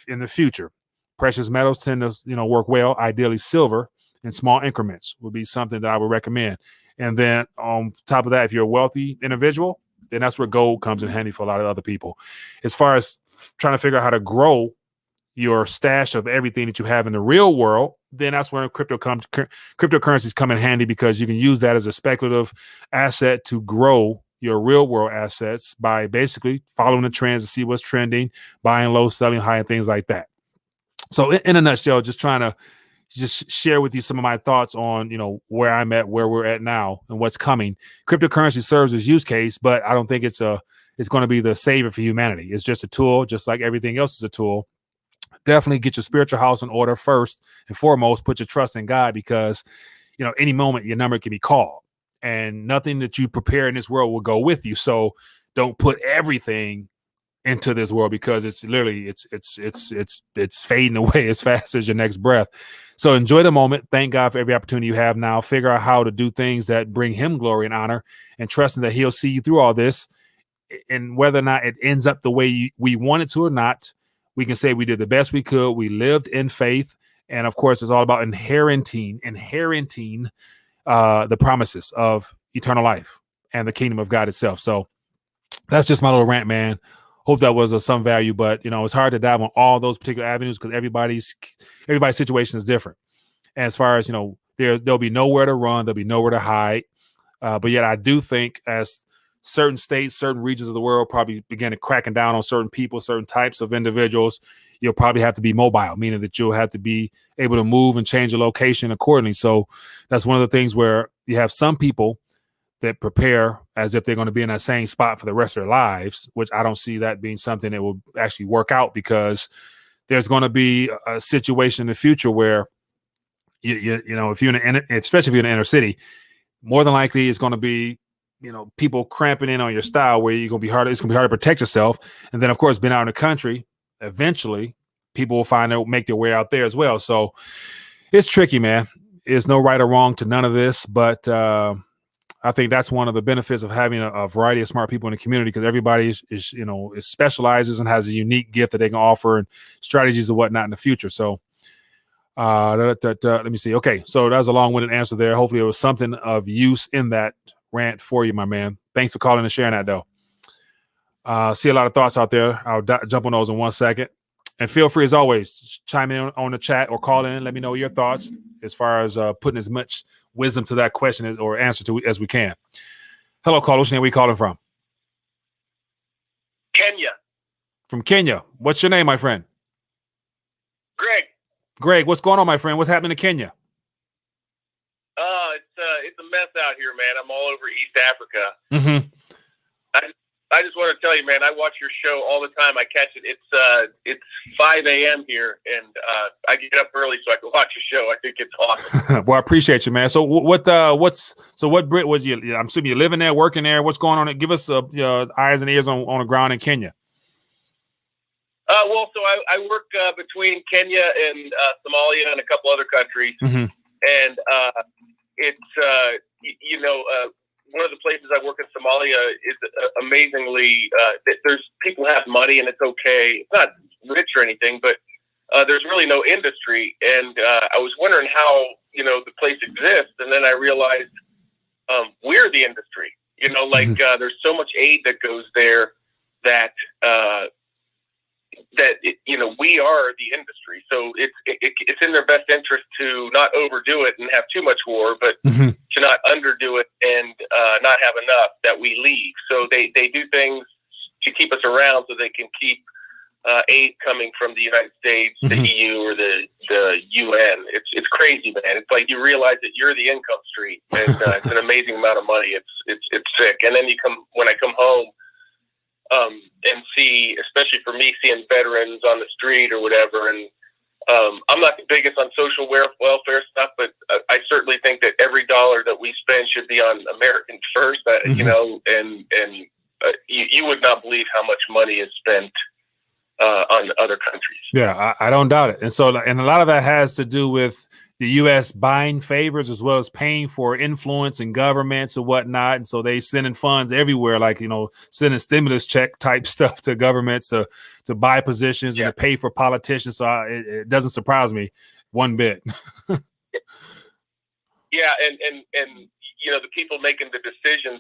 Speaker 1: in the future. Precious metals tend to, work well. Ideally, silver in small increments would be something that I would recommend. And then on top of that, if you're a wealthy individual, then that's where gold comes in handy for a lot of other people. As far as trying to figure out how to grow your stash of everything that you have in the real world, then that's where cryptocurrencies come in handy, because you can use that as a speculative asset to grow your real world assets by basically following the trends to see what's trending, buying low, selling high, and things like that. So in a nutshell, just trying to share with you some of my thoughts on, where I'm at, where we're at now, and what's coming. Cryptocurrency serves as use case, but I don't think it's going to be the savior for humanity. It's just a tool, just like everything else is a tool. Definitely get your spiritual house in order first and foremost. Put your trust in God, because, any moment your number can be called, and nothing that you prepare in this world will go with you. So don't put everything into this world, because it's literally it's fading away as fast as your next breath. So enjoy the moment. Thank God for every opportunity you have now. Figure out how to do things that bring him glory and honor, and trusting that he'll see you through all this. And whether or not it ends up the way we wanted to or not, we can say we did the best we could. We lived in faith. And of course, it's all about inheriting the promises of eternal life and the kingdom of God itself. So that's just my little rant, man. Hope that was of some value, but it's hard to dive on all those particular avenues, because everybody's situation is different. And as far as, there'll be nowhere to run, there'll be nowhere to hide. But yet I do think as certain states, certain regions of the world probably begin to cracking down on certain people, certain types of individuals, you'll probably have to be mobile, meaning that you'll have to be able to move and change your location accordingly. So that's one of the things where you have some people that prepare as if they're going to be in that same spot for the rest of their lives, which I don't see that being something that will actually work out, because there's going to be a situation in the future where you know, if you're especially if you're in the inner city, more than likely it's going to be, you know, people cramping in on your style where you're going to be hard. It's going to be hard to protect yourself. And then, of course, being out in the country, eventually people will make their way out there as well. So it's tricky, man. There's no right or wrong to none of this, but I think that's one of the benefits of having a variety of smart people in the community, because everybody is you know, is specializes and has a unique gift that they can offer and strategies and whatnot in the future. So let me see. Okay, so that was a long-winded answer there. Hopefully it was something of use in that rant for you, my man. Thanks for calling and sharing that, though. See a lot of thoughts out there. I'll jump on those in 1 second. And feel free, as always, chime in on the chat or call in. Let me know your thoughts as far as putting as much wisdom to that question or answer to as we can. Hello, caller. What's your name? Where you calling from?
Speaker 2: Kenya.
Speaker 1: From Kenya. What's your name, my friend?
Speaker 2: Greg.
Speaker 1: Greg, what's going on, my friend? What's happening in Kenya?
Speaker 2: It's a mess out here, man. I'm all over East Africa.
Speaker 1: Mm-hmm.
Speaker 2: I just want to tell you, man, I watch your show all the time. I catch it. It's 5 a.m. here, and I get up early so I can watch your show. I think it's awesome.
Speaker 1: Well, I appreciate you, man. So what Brit was you? I'm assuming you're living there, working there. What's going on? Give us eyes and ears on the ground in Kenya.
Speaker 2: Well, so I work between Kenya and Somalia and a couple other countries,
Speaker 1: mm-hmm.
Speaker 2: and it's one of the places I work in Somalia is amazingly there's people have money and it's okay. It's not rich or anything, but there's really no industry. And I was wondering how the place exists, and then I realized we're the industry.
Speaker 1: Mm-hmm.
Speaker 2: There's so much aid that goes there that we are the industry. So it's in their best interest to not overdo it and have too much war, but
Speaker 1: mm-hmm.
Speaker 2: to not underdo it and not have enough that we leave. So they do things to keep us around so they can keep aid coming from the United States,
Speaker 1: mm-hmm.
Speaker 2: the EU, or the UN. It's crazy, man. It's like you realize that you're the income stream, and it's an amazing amount of money. It's sick. And then when I come home, and see, especially for me, seeing veterans on the street or whatever. And I'm not the biggest on social welfare stuff, but I certainly think that every dollar that we spend should be on Americans first.
Speaker 1: Mm-hmm.
Speaker 2: You would not believe how much money is spent on other countries.
Speaker 1: Yeah, I don't doubt it. And a lot of that has to do with the U.S. buying favors as well as paying for influence in governments and whatnot. And so they sending funds everywhere, like, sending stimulus check type stuff to governments to buy positions and to pay for politicians. So it doesn't surprise me one bit.
Speaker 2: Yeah. And the people making the decisions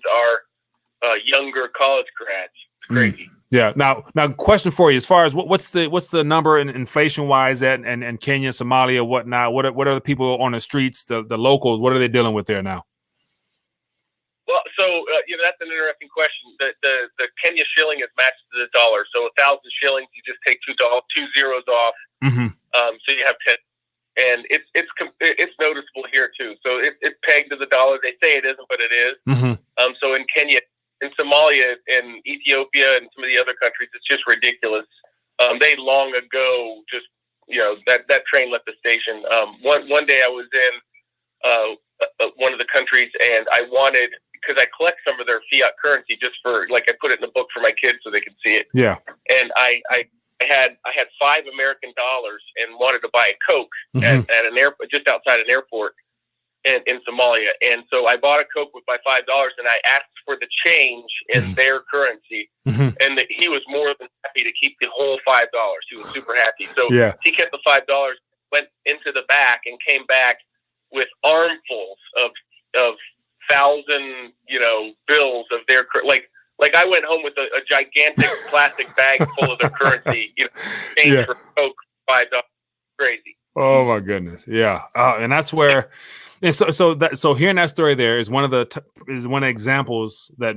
Speaker 2: are younger college grads. It's crazy.
Speaker 1: Yeah. Now, question for you: as far as what's the number in inflation wise and Kenya, Somalia, whatnot? What are the people on the streets, the locals? What are they dealing with there now?
Speaker 2: Well, so that's an interesting question. The Kenya shilling is matched to the dollar. So 1,000 shillings, you just take two zeros off.
Speaker 1: Mm-hmm.
Speaker 2: So you have 10, and it's noticeable here too. So it's pegged to the dollar. They say it isn't, but it is.
Speaker 1: Mm-hmm.
Speaker 2: So in Kenya. In Somalia and Ethiopia and some of the other countries, it's just ridiculous. They long ago just, that train left the station. One day I was in one of the countries, and I wanted, because I collect some of their fiat currency just for, I put it in a book for my kids so they can see it.
Speaker 1: Yeah.
Speaker 2: And I had $5 American and wanted to buy a Coke
Speaker 1: mm-hmm.
Speaker 2: at an airport, just outside an airport in Somalia. And so I bought a Coke with my $5, and I asked for the change in
Speaker 1: mm-hmm.
Speaker 2: their currency.
Speaker 1: Mm-hmm.
Speaker 2: And he was more than happy to keep the whole $5. He was super happy. So he kept the $5, went into the back, and came back with armfuls of 1,000, bills of their, like I went home with a gigantic plastic bag full of their currency, change for Coke, $5. Crazy.
Speaker 1: Oh my goodness. Yeah. And that's where, and so hearing that story there is one of the examples that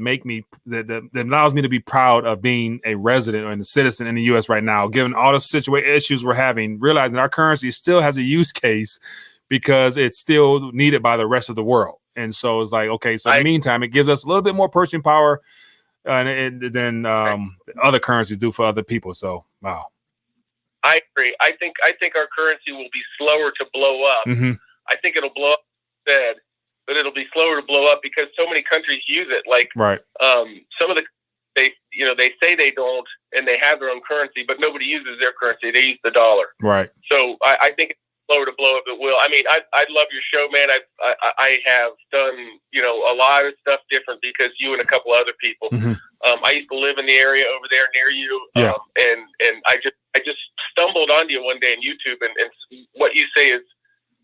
Speaker 1: that allows me to be proud of being a resident or a citizen in the U.S. right now, given all the issues we're having, realizing our currency still has a use case because it's still needed by the rest of the world. And so it's like, okay, so in the meantime, it gives us a little bit more purchasing power than other currencies do for other people. So, wow.
Speaker 2: I agree. I think our currency will be slower to blow up.
Speaker 1: Mm-hmm.
Speaker 3: I think it'll blow up instead, but it'll be slower to blow up because so many countries use it. Like some of the they say they don't, and they have their own currency, but nobody uses their currency. They use the dollar.
Speaker 1: Right.
Speaker 3: So I think it's slower to blow up. It will. I mean, I love your show, man. I have done a lot of stuff different because you and a couple other people. I used to live in the area over there near you, and I just stumbled onto you one day on YouTube, and what you say is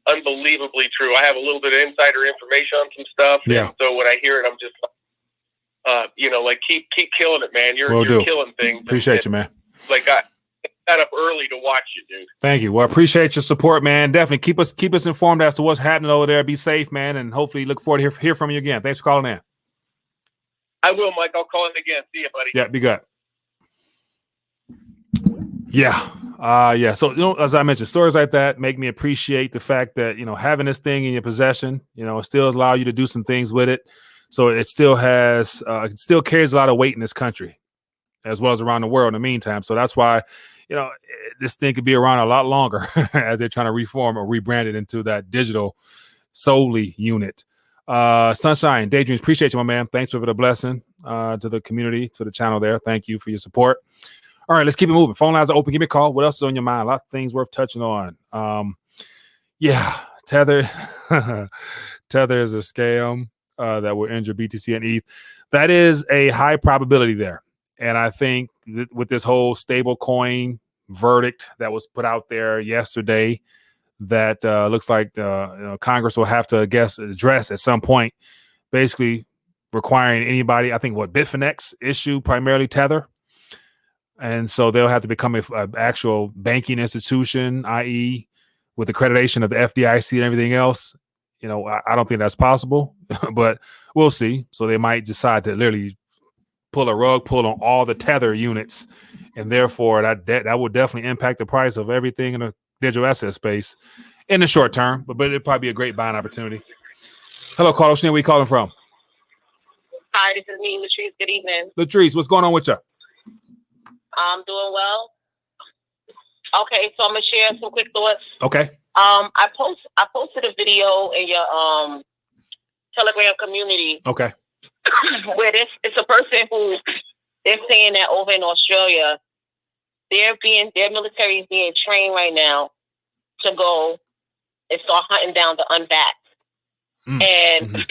Speaker 3: unbelievably true. I have a little bit of insider information on some stuff.
Speaker 1: Yeah.
Speaker 3: And so when I hear it, I'm just like keep killing it, man. You're killing things.
Speaker 1: Appreciate you, man.
Speaker 3: Like I got up early to watch you, dude.
Speaker 1: Thank you. Well, I appreciate your support, man. Definitely keep us informed as to what's happening over there. Be safe, man, and hopefully look forward to hear from you again. Thanks for calling in.
Speaker 3: I will, Mike. I'll call in again. See you, buddy.
Speaker 1: Yeah, be good. Yeah. So, as I mentioned, stories like that make me appreciate the fact that, having this thing in your possession, it still allows you to do some things with it. So it still has, it still carries a lot of weight in this country as well as around the world in the meantime. So that's why, this thing could be around a lot longer as they're trying to reform or rebrand it into that digital solely unit. Sunshine, Daydreams, appreciate you, my man. Thanks for the blessing to the community, to the channel there. Thank you for your support. All right, let's keep it moving. Phone lines are open. Give me a call. What else is on your mind? A lot of things worth touching on. Tether. Tether is a scam that will injure BTC and ETH. That is a high probability there. And I think with this whole stable coin verdict that was put out there yesterday, that looks like Congress will have to, address at some point, basically requiring anybody, I think Bitfinex issue primarily Tether. And so they'll have to become an actual banking institution, i.e. with accreditation of the FDIC and everything else. I don't think that's possible, but we'll see. So they might decide to literally pull on all the Tether units. And therefore that would definitely impact the price of everything in the digital asset space in the short term, but it'd probably be a great buying opportunity. Hello, Carlos. Where are you calling from?
Speaker 4: Hi, this is me, Latrice. Good evening.
Speaker 1: Latrice, what's going on with you?
Speaker 4: I'm doing well. Okay, so I'm gonna share some quick thoughts.
Speaker 1: Okay.
Speaker 4: I posted a video in your Telegram community.
Speaker 1: Okay.
Speaker 4: Where it's a person who they're saying that over in Australia, their military is being trained right now to go and start hunting down the unvaxxed. And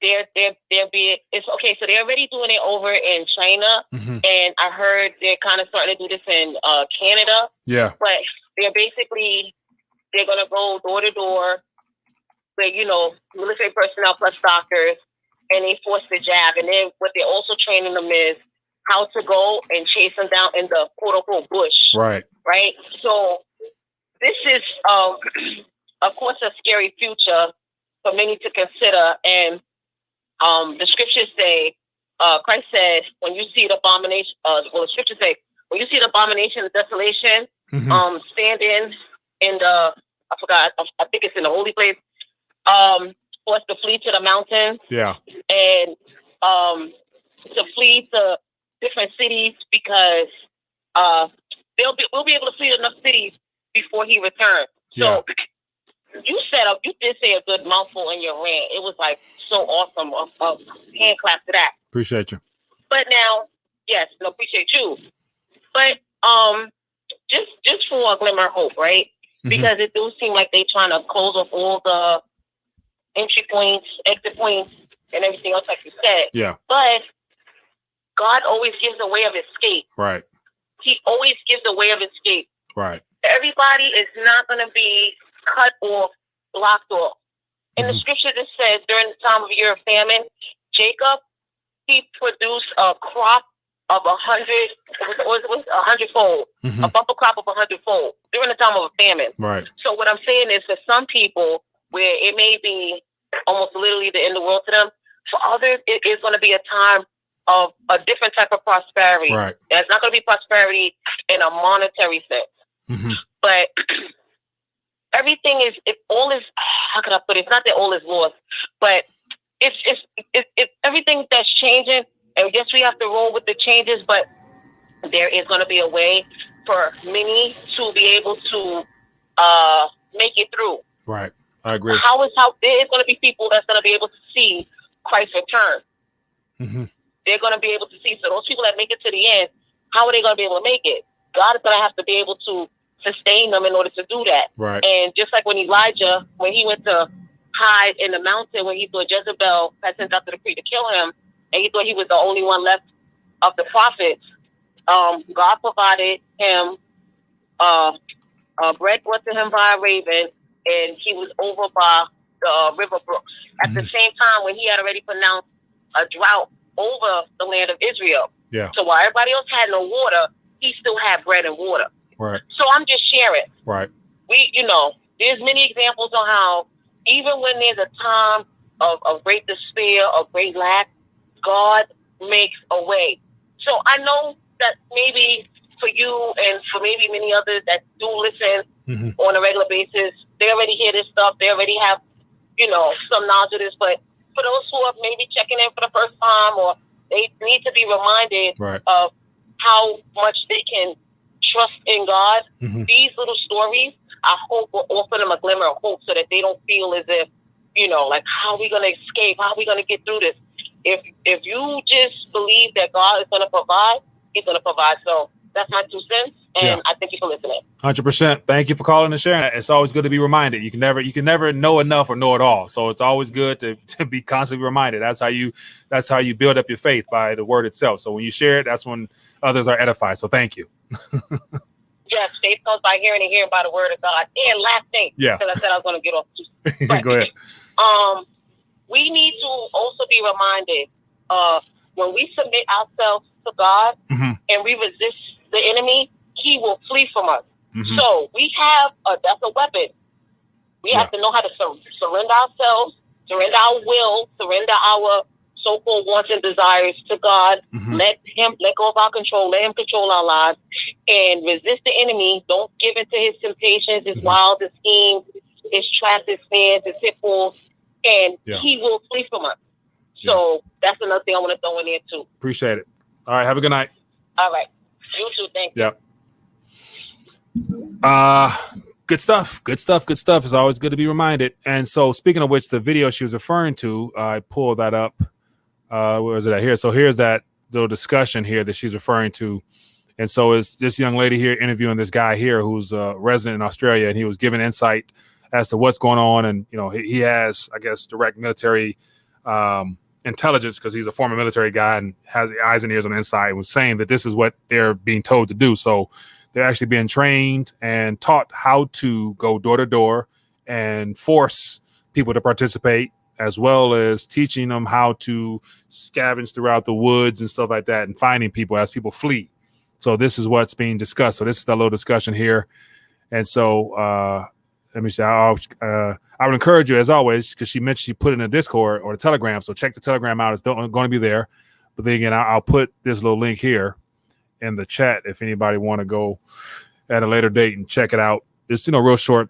Speaker 4: it's okay. So they're already doing it over in China, and I heard they're kind of starting to do this in Canada.
Speaker 1: Yeah,
Speaker 4: but they're gonna go door to door with military personnel plus doctors, and they force the jab. And then what they're also training them is how to go and chase them down in the quote unquote bush.
Speaker 1: Right.
Speaker 4: So this is of course a scary future for many to consider. And the scriptures say, Christ said, when you see the abomination, the scriptures say, when you see the abomination of desolation, standing in the, I think it's in the holy place, for us to flee to the mountains.
Speaker 1: Yeah.
Speaker 4: And to flee to different cities because we'll be able to flee to enough cities before he returns. So you did say a good mouthful in your rant. It was like so awesome. Hand clap to that.
Speaker 1: Appreciate you.
Speaker 4: But now, appreciate you. But just for a glimmer of hope, right? Because it do seem like they trying to close off all the entry points, exit points, and everything else, like you said.
Speaker 1: Yeah.
Speaker 4: But God always gives a way of escape.
Speaker 1: Right.
Speaker 4: He always gives a way of escape.
Speaker 1: Right.
Speaker 4: Everybody is not going to be cut off, blocked off. In the scripture, it says during the time of year of famine, Jacob, he produced a crop of 100-fold, a bumper crop of 100-fold during the time of a famine.
Speaker 1: Right.
Speaker 4: So what I'm saying is, for some people, where it may be almost literally the end of the world to them, for others, it is going to be a time of a different type of prosperity.
Speaker 1: Right.
Speaker 4: And it's not going to be prosperity in a monetary sense, but everything is. All is. How can I put it? It's not that all is lost, but it's everything that's changing. And yes, we have to roll with the changes, but there is going to be a way for many to be able to make it through.
Speaker 1: Right. I agree.
Speaker 4: How there's going to be people that's going to be able to see Christ's return.
Speaker 1: Mm-hmm.
Speaker 4: They're going to be able to see. So those people that make it to the end, how are they going to be able to make it? God is going to have to be able to sustain them in order to do that.
Speaker 1: Right.
Speaker 4: And just like when Elijah, when he went to hide in the mountain, when he thought Jezebel had sent out the decree to kill him, and he thought he was the only one left of the prophets, God provided him bread brought to him by a raven, and he was over by the river brooks. At the same time, when he had already pronounced a drought over the land of Israel.
Speaker 1: Yeah.
Speaker 4: So while everybody else had no water, he still had bread and water.
Speaker 1: Right.
Speaker 4: So I'm just sharing.
Speaker 1: Right.
Speaker 4: There's many examples on how even when there's a time of great despair, of great lack, God makes a way. So I know that maybe for you and for maybe many others that do listen on a regular basis, they already hear this stuff. They already have, some knowledge of this. But for those who are maybe checking in for the first time, or they need to be reminded of how much they can trust in God, these little stories, I hope, will offer them a glimmer of hope so that they don't feel as if, like, how are we going to escape? How are we going to get through this? If you just believe that God is going to provide, He's going to provide. So that's my 2 cents, and I thank you for listening.
Speaker 1: 100%. Thank you for calling and sharing. It's always good to be reminded. You can never know enough or know it all. So it's always good to be constantly reminded. That's how you build up your faith, by the word itself. So when you share it, that's when others are edified. So thank you.
Speaker 4: Yes, faith comes by hearing and hearing by the word of God. And last thing, because I said I was going to get off.
Speaker 1: Go ahead.
Speaker 4: We need to also be reminded when we submit ourselves to God and we resist the enemy, he will flee from us. So we have that's a weapon. We have to know how to surrender ourselves, surrender our will, surrender our so-called wants and desires to God. Let go of our control, let him control our lives, and resist the enemy. Don't give in to his temptations, his wild schemes, his traps, his snares, his pitfalls, and he will flee from us. So that's another thing I want to throw in there too.
Speaker 1: Appreciate it. All right, have a good night.
Speaker 4: All right. You too, thank you.
Speaker 1: Good stuff. It's always good to be reminded. And so, speaking of which, the video she was referring to, I pulled that up. Where is it at here? So here's that little discussion here that she's referring to. And so it's this young lady here interviewing this guy here who's a resident in Australia, and he was giving insight as to what's going on. And, he has, I guess, direct military intelligence because he's a former military guy and has eyes and ears on the inside, and was saying that this is what they're being told to do. So they're actually being trained and taught how to go door to door and force people to participate, as well as teaching them how to scavenge throughout the woods and stuff like that, and finding people as people flee. So this is what's being discussed. So this is the little discussion here. And so let me see. I would encourage you, as always, because she mentioned she put it in the Discord or the Telegram. So check the Telegram out. It's going to be there. But then again, I'll put this little link here in the chat if anybody want to go at a later date and check it out. It's real short,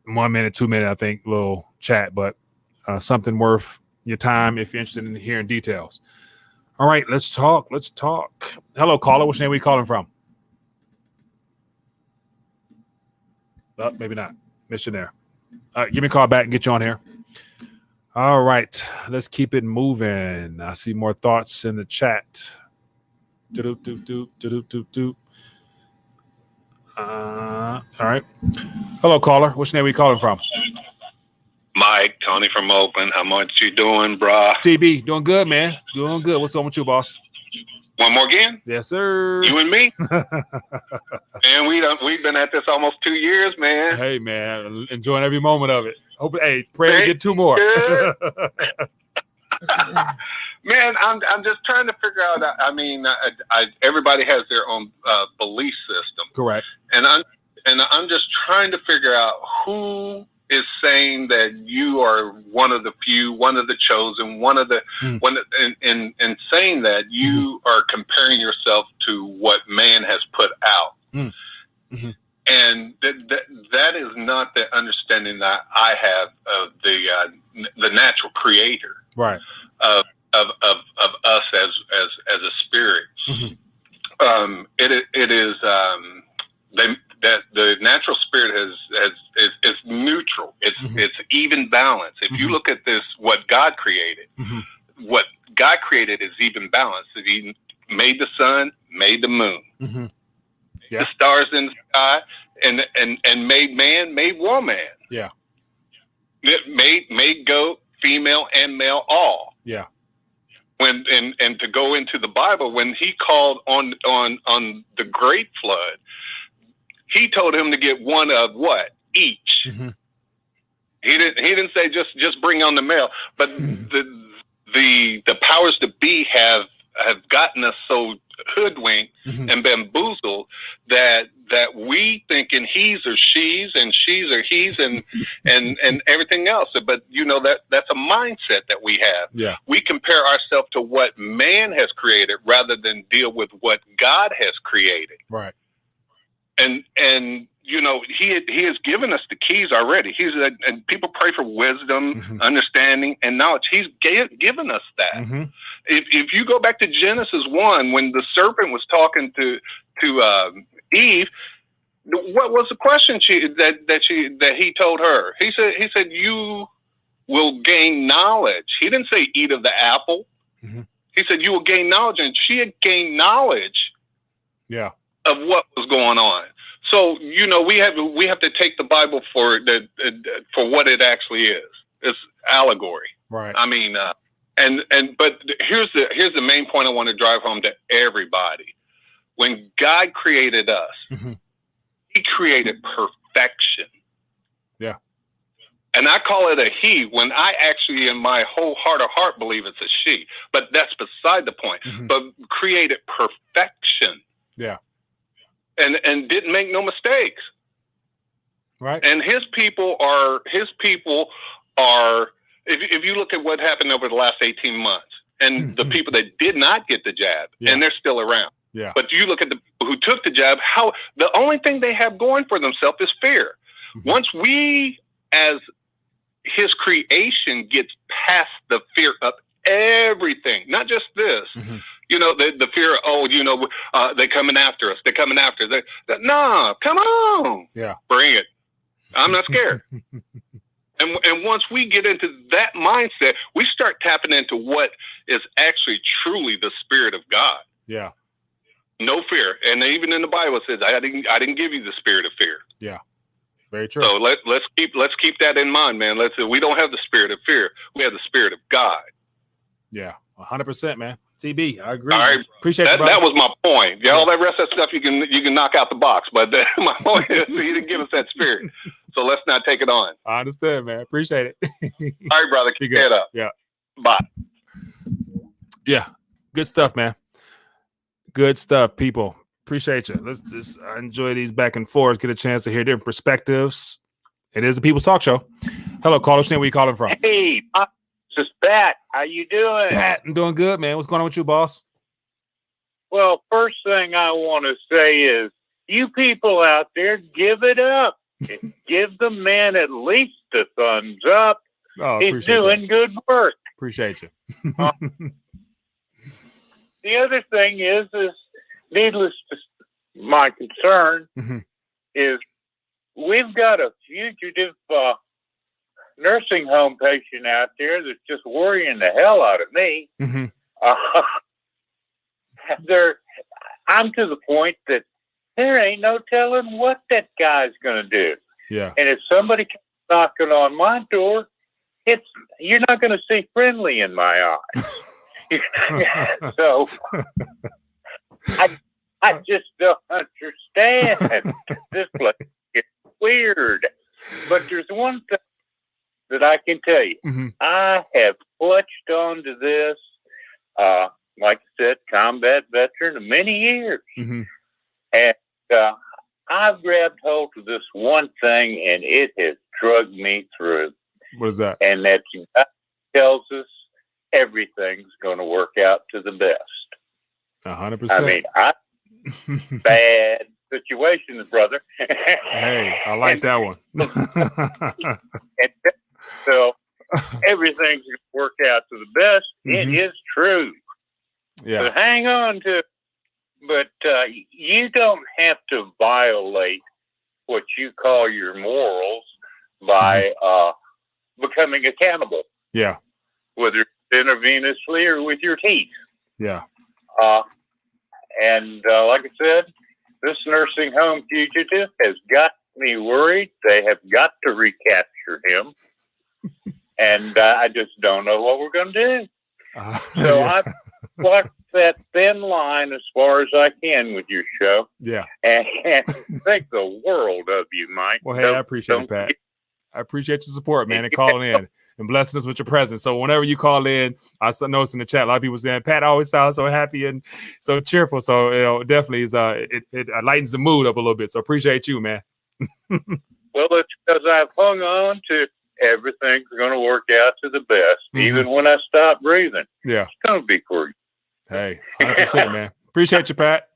Speaker 1: 1 minute, 2 minute, I think, little chat, but something worth your time if you're interested in hearing details. All right, let's talk. Hello, caller. Which name are we calling from? Maybe not. Missionaire. Give me a call back and get you on here. All right, let's keep it moving. I see more thoughts in the chat. All right. Hello, caller. Which name are we calling from?
Speaker 5: Mike, Tony from Oakland. How much you doing, brah?
Speaker 1: TB, doing good, man. Doing good. What's on with you, boss?
Speaker 5: One more again?
Speaker 1: Yes, sir.
Speaker 5: You and me? Man, we've been at this almost 2 years, man.
Speaker 1: Hey, man, enjoying every moment of it. Pray to get 2 more.
Speaker 5: Man, I'm just trying to figure out. I mean, everybody has their own belief system.
Speaker 1: Correct.
Speaker 5: And I'm just trying to figure out who is saying that you are one of the few, one of the chosen, and saying that you are comparing yourself to what man has put out. And that is not the understanding that I have of the natural creator,
Speaker 1: right?
Speaker 5: Of us as a spirit. It is the natural spirit is neutral. It's even balance. If you look at this, what God created, is even balance. He made the sun, made the moon, the stars in the sky, and made man, made woman.
Speaker 1: Yeah.
Speaker 5: It made goat, female, and male all.
Speaker 1: Yeah.
Speaker 5: When and to go into the Bible, when he called on the great flood, he told him to get one of what? Each. He didn't say just bring on the male, but the powers to be have gotten us so hoodwinked and bamboozled that we thinking he's or she's and she's or he's and everything else. But that's a mindset that we have.
Speaker 1: Yeah. We
Speaker 5: compare ourselves to what man has created rather than deal with what God has created.
Speaker 1: Right.
Speaker 5: And he has given us the keys already. And people pray for wisdom, understanding, and knowledge. He's given us that. If you go back to Genesis 1, when the serpent was talking to Eve, what was the question that he told her? He said you will gain knowledge. He didn't say eat of the apple. He said you will gain knowledge, and she had gained knowledge.
Speaker 1: Yeah.
Speaker 5: Of what was going on. So we have to take the Bible for what it actually is. It's allegory.
Speaker 1: Right.
Speaker 5: I mean, but here's the main point I want to drive home to everybody. When God created us, He created perfection.
Speaker 1: Yeah.
Speaker 5: And I call it a he when I actually in my whole heart of heart believe it's a she. But that's beside the point. But created perfection.
Speaker 1: Yeah.
Speaker 5: And didn't make no mistakes.
Speaker 1: Right.
Speaker 5: And his people are if you look at what happened over the last 18 months and the people that did not get the jab and they're still around.
Speaker 1: Yeah.
Speaker 5: But you look at the people who took the jab, how the only thing they have going for themselves is fear. Once we as his creation gets past the fear of everything, not just this. The fear of, they're coming after us. They're coming after us. No, come on.
Speaker 1: Yeah.
Speaker 5: Bring it. I'm not scared. And once we get into that mindset, we start tapping into what is actually truly the Spirit of God.
Speaker 1: Yeah.
Speaker 5: No fear. And even in the Bible it says, I didn't give you the spirit of fear.
Speaker 1: Yeah. Very true.
Speaker 5: So let's keep that in mind, man. We don't have the spirit of fear. We have the Spirit of God.
Speaker 1: Yeah. 100%, man. TB, I agree.
Speaker 5: All right.
Speaker 1: Appreciate
Speaker 5: that. That was my point. Yeah, all that rest of that stuff you can knock out the box. But my point is he didn't give us that spirit. So let's not take it on.
Speaker 1: I understand, man. Appreciate it.
Speaker 5: All right, brother. Keep your head up.
Speaker 1: Yeah.
Speaker 5: Bye.
Speaker 1: Yeah. Good stuff, man. Good stuff, people. Appreciate you. Let's just enjoy these back and forth, get a chance to hear different perspectives. It is a People's Talk Show. Hello, caller. Where are you calling from?
Speaker 6: Hey, this is Pat. How you doing?
Speaker 1: Pat, I'm doing good, man. What's going on with you, boss?
Speaker 6: Well, first thing I want to say is, you people out there, give it up. Give the man at least a thumbs up.
Speaker 1: Oh,
Speaker 6: he's doing good work.
Speaker 1: Appreciate you.
Speaker 6: The other thing is needless to my concern is we've got a fugitive nursing home patient out there that's just worrying the hell out of me. I'm to the point that there ain't no telling what that guy's going to do.
Speaker 1: Yeah.
Speaker 6: And if somebody comes knocking on my door, you're not going to see friendly in my eyes. So I just don't understand. This place is weird. But there's one thing that I can tell you. I have clutched onto this, like I said, combat veteran of many years. And I've grabbed hold of this one thing, and it has drugged me through.
Speaker 1: What is that?
Speaker 6: And that God tells us everything's going to work out to the best.
Speaker 1: 100%.
Speaker 6: I mean, bad situations, brother.
Speaker 1: Hey, I like that one.
Speaker 6: And so everything's going to work out to the best. It is true.
Speaker 1: Yeah.
Speaker 6: But hang on to it. But you don't have to violate what you call your morals by becoming accountable.
Speaker 1: Yeah.
Speaker 6: Whether intravenously or with your teeth.
Speaker 1: Yeah.
Speaker 6: And like I said, this nursing home fugitive has got me worried. They have got to recapture him. And I just don't know what we're going to do. So
Speaker 1: yeah.
Speaker 6: I've walked that thin line as far as I can with your show.
Speaker 1: Yeah.
Speaker 6: And think the world of you, Mike.
Speaker 1: Well, hey, I appreciate it, Pat. I appreciate your support, man, and calling in and blessing us with your presence. So whenever you call in, I noticed in the chat, a lot of people saying, Pat always sounds so happy and so cheerful. So, definitely is it lightens the mood up a little bit. So appreciate you, man.
Speaker 6: Well, it's because I've hung on to everything's going to work out to the best, even when I stop breathing.
Speaker 1: Yeah.
Speaker 6: It's going to be for you.
Speaker 1: Hey, 100%, man. Appreciate you, Pat.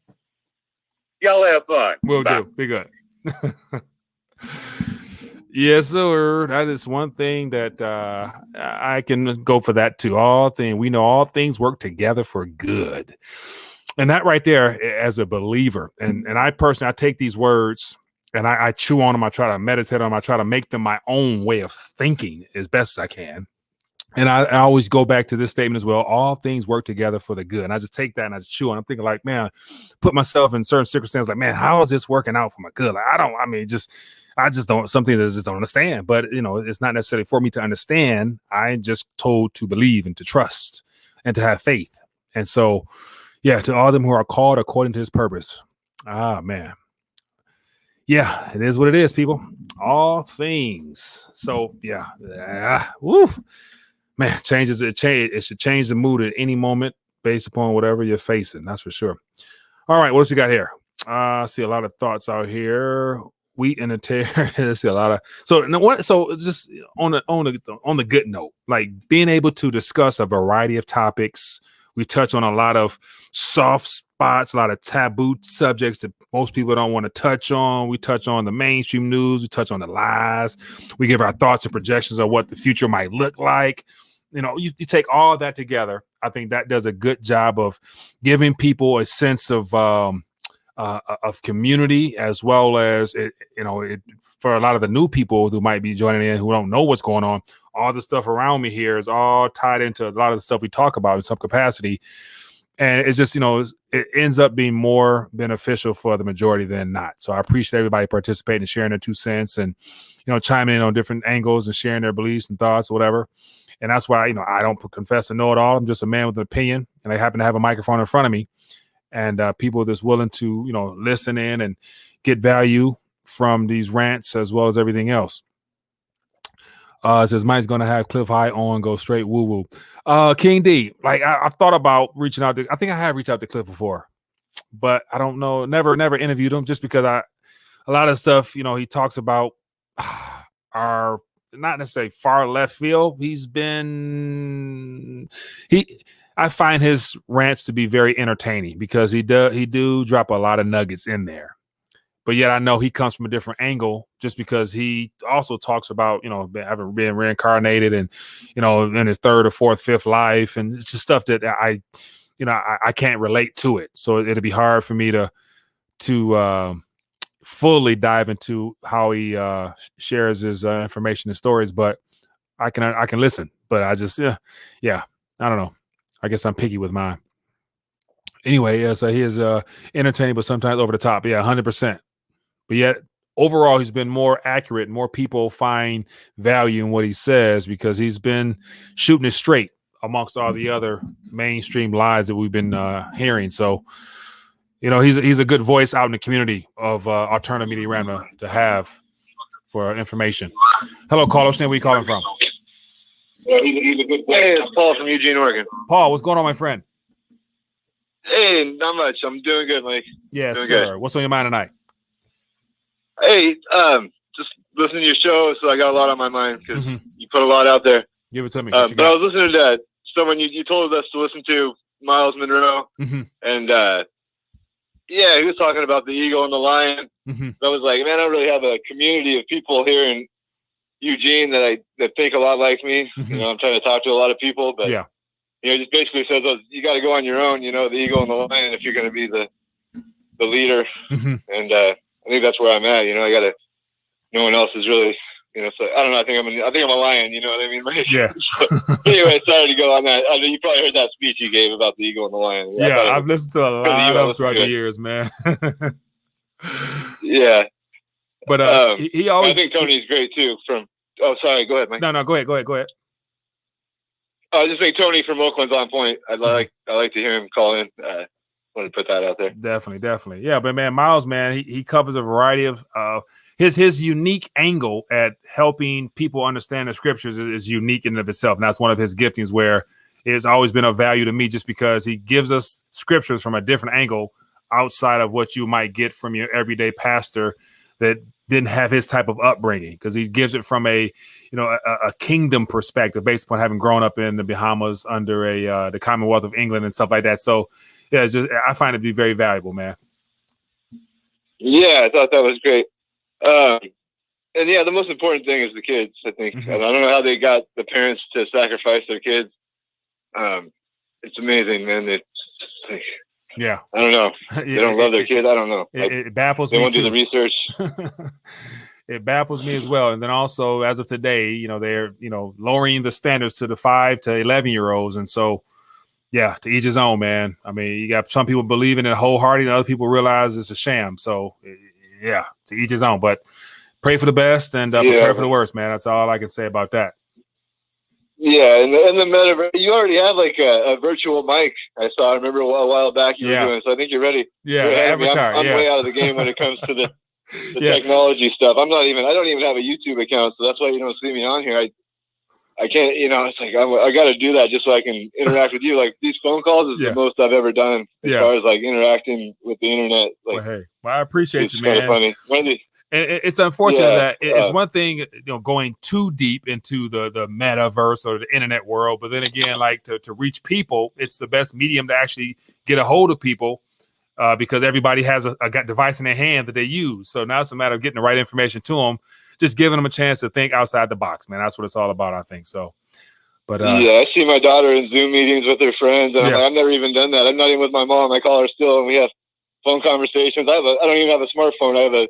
Speaker 6: Y'all have fun.
Speaker 1: Will do. Be good. Yes, sir. That is one thing that I can go for that too. We know all things work together for good. And that right there, as a believer, and I personally, I take these words and I chew on them. I try to meditate on them. I try to make them my own way of thinking as best as I can. And I always go back to this statement as well. All things work together for the good. And I just take that and I just chew on it. I'm thinking like, man, put myself in certain circumstances like, man, how is this working out for my good? Like, I just don't, some things I just don't understand, but it's not necessarily for me to understand. I'm just told to believe and to trust and to have faith. And so, yeah, to all them who are called according to his purpose. Ah, man. Yeah, it is what it is, people. All things. So, yeah. Woo. Man, it should change the mood at any moment based upon whatever you're facing. That's for sure. All right, what else we got here? I see a lot of thoughts out here. Wheat and a tear. I see a lot of so just on the good note, like being able to discuss a variety of topics. We touch on a lot of soft spots, a lot of taboo subjects that most people don't want to touch on. We touch on the mainstream news. We touch on the lies. We give our thoughts and projections of what the future might look like. You take all that together. I think that does a good job of giving people a sense of community, as well as for a lot of the new people who might be joining in who don't know what's going on. All the stuff around me here is all tied into a lot of the stuff we talk about in some capacity. And it's just, it ends up being more beneficial for the majority than not. So I appreciate everybody participating and sharing their 2 cents and, chiming in on different angles and sharing their beliefs and thoughts or whatever. And that's why, I don't confess to know it all. I'm just a man with an opinion, and I happen to have a microphone in front of me, and people that's willing to, listen in and get value from these rants as well as everything else. It says Mike's going to have Cliff High on, go straight woo woo. King D, like I've thought about reaching out to, I think I have reached out to Cliff before, but I don't know, never interviewed him, just because a lot of stuff, he talks about are not necessarily far left field. I find his rants to be very entertaining because he do drop a lot of nuggets in there. But yet I know he comes from a different angle, just because he also talks about, having been reincarnated and, in his 3rd or 4th, 5th life. And it's just stuff that I can't relate to it. So it'll be hard for me to fully dive into how he shares his information and stories, but I can listen. But I just, I don't know. I guess I'm picky with mine. Anyway, yeah, so he is entertaining, but sometimes over the top. Yeah, 100%. But yet, overall, he's been more accurate. More people find value in what he says because he's been shooting it straight amongst all the other mainstream lies that we've been hearing. So, he's a good voice out in the community of alternative media around to have for information. Hello, caller. Where are you calling from?
Speaker 7: Hey, it's Paul from Eugene, Oregon.
Speaker 1: Paul, what's going on, my friend?
Speaker 7: Hey, not much. I'm doing good, Mike.
Speaker 1: Yes,
Speaker 7: doing
Speaker 1: sir.
Speaker 7: Good.
Speaker 1: What's on your mind tonight?
Speaker 7: Hey, just listening to your show, so I got a lot on my mind because you put a lot out there.
Speaker 1: Give it to me.
Speaker 7: But I was listening to someone you told us to listen to, Miles Monroe, and he was talking about the eagle and the lion. I was like, man, I really have a community of people here in Eugene that think a lot like me. I'm trying to talk to a lot of people, but just basically says you got to go on your own. The eagle and the lion if you're going to be the leader. And think that's where I'm at. No one else is really, so I don't know. I think I'm a lion. You know what I mean? Right?
Speaker 1: Yeah.
Speaker 7: So, anyway, sorry to go on that. I mean, you probably heard that speech you gave about the eagle and the lion.
Speaker 1: Yeah, I've listened to a lot of them throughout the years, man.
Speaker 7: Yeah.
Speaker 1: But he always.
Speaker 7: I think Tony's great too. Sorry, go ahead, Mike.
Speaker 1: No, go ahead.
Speaker 7: I just think Tony from Oakland's on point. I like to hear him call in. Want to put that out there.
Speaker 1: Definitely. Yeah, but man, Miles, man, he covers a variety of his unique angle at helping people understand the scriptures is unique in and of itself. And that's one of his giftings where it's always been of value to me just because he gives us scriptures from a different angle outside of what you might get from your everyday pastor that didn't have his type of upbringing, because he gives it from a kingdom perspective based upon having grown up in the Bahamas under the Commonwealth of England and stuff like that. So yeah, I find it to be very valuable, man.
Speaker 7: Yeah, I thought that was great. And yeah, the most important thing is the kids, I think.
Speaker 1: Mm-hmm.
Speaker 7: And I don't know how they got the parents to sacrifice their kids. It's amazing, man. It's like,
Speaker 1: yeah,
Speaker 7: I don't know. They don't love their kids. I don't know.
Speaker 1: It baffles
Speaker 7: me. They won't do
Speaker 1: too.
Speaker 7: the research.
Speaker 1: It baffles me as well. And then also, as of today, they're lowering the standards to the 5 to 11-year-olds, and so yeah, to each his own, man. I mean, you got some people believing it wholeheartedly, and other people realize it's a sham. So yeah, to each his own. But pray for the best and prepare for the worst, man. That's all I can say about that.
Speaker 7: Yeah, and the Metaverse, you already have like a virtual mic. I remember a while back you were doing, so I think you're ready.
Speaker 1: Yeah,
Speaker 7: avatar. I'm way out of the game when it comes to the technology stuff. I don't even have a YouTube account, so that's why you don't see me on here. I can't, it's like I got to do that just so I can interact with you. Like these phone calls is the most I've ever done as far as like interacting with the internet. Like,
Speaker 1: well, I appreciate you, man.
Speaker 7: It's kind of funny.
Speaker 1: And it's unfortunate that it's one thing, going too deep into the metaverse or the internet world, but then again, like to reach people, it's the best medium to actually get a hold of people because everybody has a device in their hand that they use. So now it's a matter of getting the right information to them, just giving them a chance to think outside the box, man. That's what it's all about, I think. So, but
Speaker 7: I see my daughter in Zoom meetings with her friends, and I'm like, I've never even done that. I'm not even with my mom. I call her still, and we have phone conversations. I don't even have a smartphone. I have a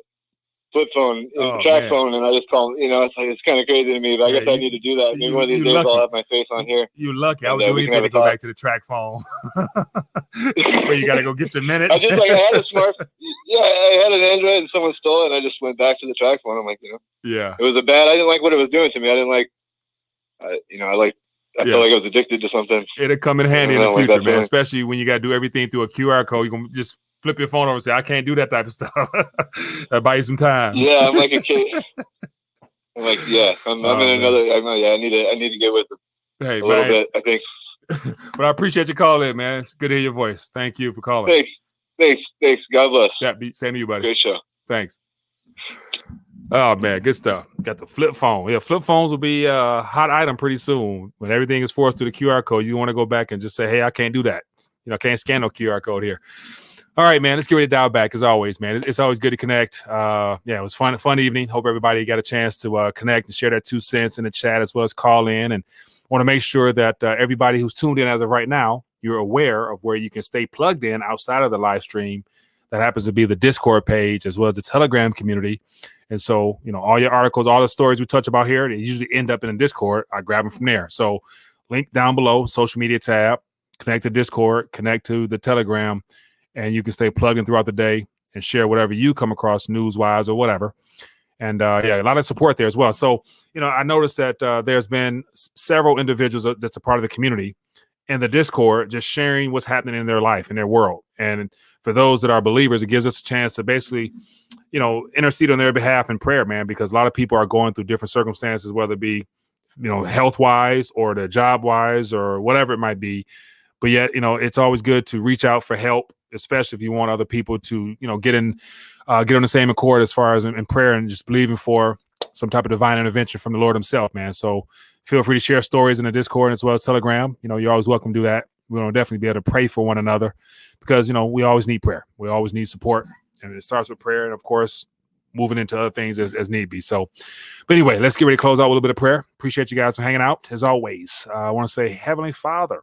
Speaker 7: flip phone, track phone, and I just call them. It's kind of crazy to me, but I guess I need to do that. Maybe one of these days I'll have my face on here.
Speaker 1: You're lucky. I would do anything to go back to the track phone, where you got to go get your minutes.
Speaker 7: I had a I had an Android, and someone stole it, and I just went back to the track phone. I'm like, it was I didn't like what it was doing to me. I didn't like, I felt like I was addicted to something.
Speaker 1: It'll come in handy in the future, man. Especially when you got to do everything through a QR code. You can just flip your phone over and say, I can't do that type of stuff. That buy you some time.
Speaker 7: Yeah, I'm like a kid. I'm like, I'm in another. I need to get with it a little bit, I think.
Speaker 1: But I appreciate you calling in, man. It's good to hear your voice. Thank you for calling.
Speaker 7: Thanks. God bless.
Speaker 1: Yeah, same to you, buddy.
Speaker 7: Great show.
Speaker 1: Thanks. Oh, man, good stuff. Got the flip phone. Yeah, flip phones will be a hot item pretty soon. When everything is forced to the QR code, you want to go back and just say, hey, I can't do that. Can't scan no QR code here. All right, man, let's get ready to dial back as always, man. It's always good to connect. It was fun evening. Hope everybody got a chance to connect and share their 2 cents in the chat as well as call in. And want to make sure that everybody who's tuned in as of right now, you're aware of where you can stay plugged in outside of the live stream. That happens to be the Discord page as well as the Telegram community. And so, all your articles, all the stories we touch about here, they usually end up in the Discord. I grab them from there. So link down below, social media tab, connect to Discord, connect to the Telegram, and you can stay plugged in throughout the day and share whatever you come across news-wise or whatever. And a lot of support there as well. So, I noticed that there's been several individuals that's a part of the community in the Discord just sharing what's happening in their life, in their world. And for those that are believers, it gives us a chance to basically, intercede on their behalf in prayer, man, because a lot of people are going through different circumstances, whether it be, health-wise or the job-wise or whatever it might be. But yet, it's always good to reach out for help, especially if you want other people to, get on the same accord as far as in prayer and just believing for some type of divine intervention from the Lord himself, man. So feel free to share stories in the Discord as well as Telegram. You're always welcome to do that. We're going to definitely be able to pray for one another because, we always need prayer. We always need support. And it starts with prayer and, of course, moving into other things as need be. So, but anyway, let's get ready to close out with a little bit of prayer. Appreciate you guys for hanging out. As always, I want to say, Heavenly Father,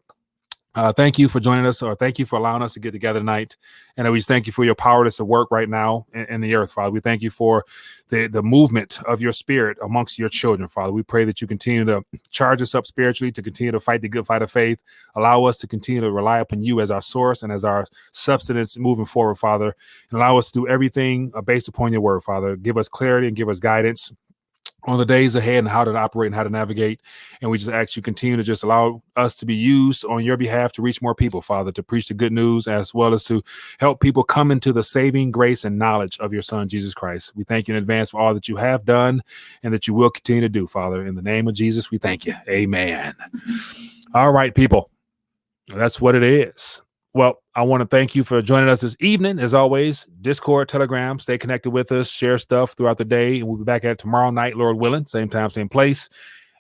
Speaker 1: Thank you for joining us, or thank you for allowing us to get together tonight. And we just thank you for your power that's at work right now in the earth, Father. We thank you for the movement of your spirit amongst your children, Father. We pray that you continue to charge us up spiritually, to continue to fight the good fight of faith. Allow us to continue to rely upon you as our source and as our substance moving forward, Father. And allow us to do everything based upon your word, Father. Give us clarity and give us guidance on the days ahead and how to operate and how to navigate. And we just ask you continue to just allow us to be used on your behalf to reach more people, Father, to preach the good news, as well as to help people come into the saving grace and knowledge of your Son, Jesus Christ. We thank you in advance for all that you have done and that you will continue to do, Father. In the name of Jesus, we thank you. Amen. All right, people. That's what it is. Well, I want to thank you for joining us this evening. As always, Discord, Telegram, stay connected with us, share stuff throughout the day. And we'll be back at it tomorrow night, Lord willing, same time, same place.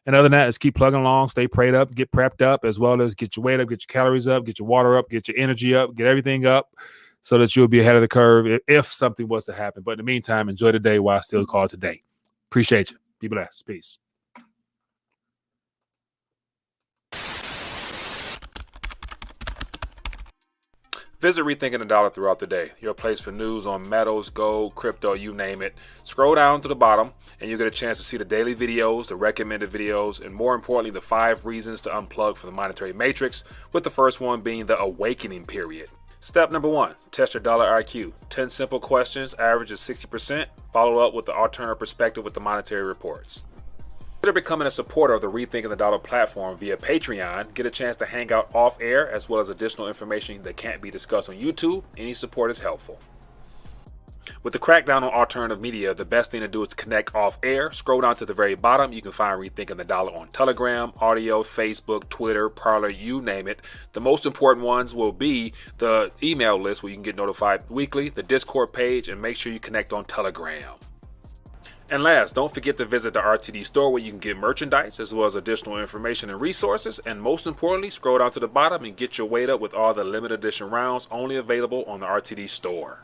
Speaker 1: And other than that, let's keep plugging along, stay prayed up, get prepped up, as well as get your weight up, get your calories up, get your water up, get your energy up, get everything up so that you'll be ahead of the curve if something was to happen. But in the meantime, enjoy the day while I still call today. Appreciate you. Be blessed. Peace. Visit Rethinking the Dollar throughout the day, your place for news on metals, gold, crypto, you name it. Scroll down to the bottom and you'll get a chance to see the daily videos, the recommended videos, and more importantly, the 5 reasons to unplug from the monetary matrix, with the first one being the awakening period. Step number 1, test your dollar IQ. 10 simple questions, average is 60%. Follow up with the alternative perspective with the monetary reports. Consider becoming a supporter of the Rethinking the Dollar platform via Patreon. Get a chance to hang out off air, as well as additional information that can't be discussed on YouTube. Any support is helpful. With the crackdown on alternative media, the best thing to do is connect off air. Scroll down to the very bottom. You can find Rethinking the Dollar on Telegram, audio, Facebook, Twitter, Parler, you name it. The most important ones will be the email list where you can get notified weekly, the Discord page, and make sure you connect on Telegram. And last, don't forget to visit the RTD store where you can get merchandise as well as additional information and resources. And most importantly, scroll down to the bottom and get your weight up with all the limited edition rounds only available on the RTD store.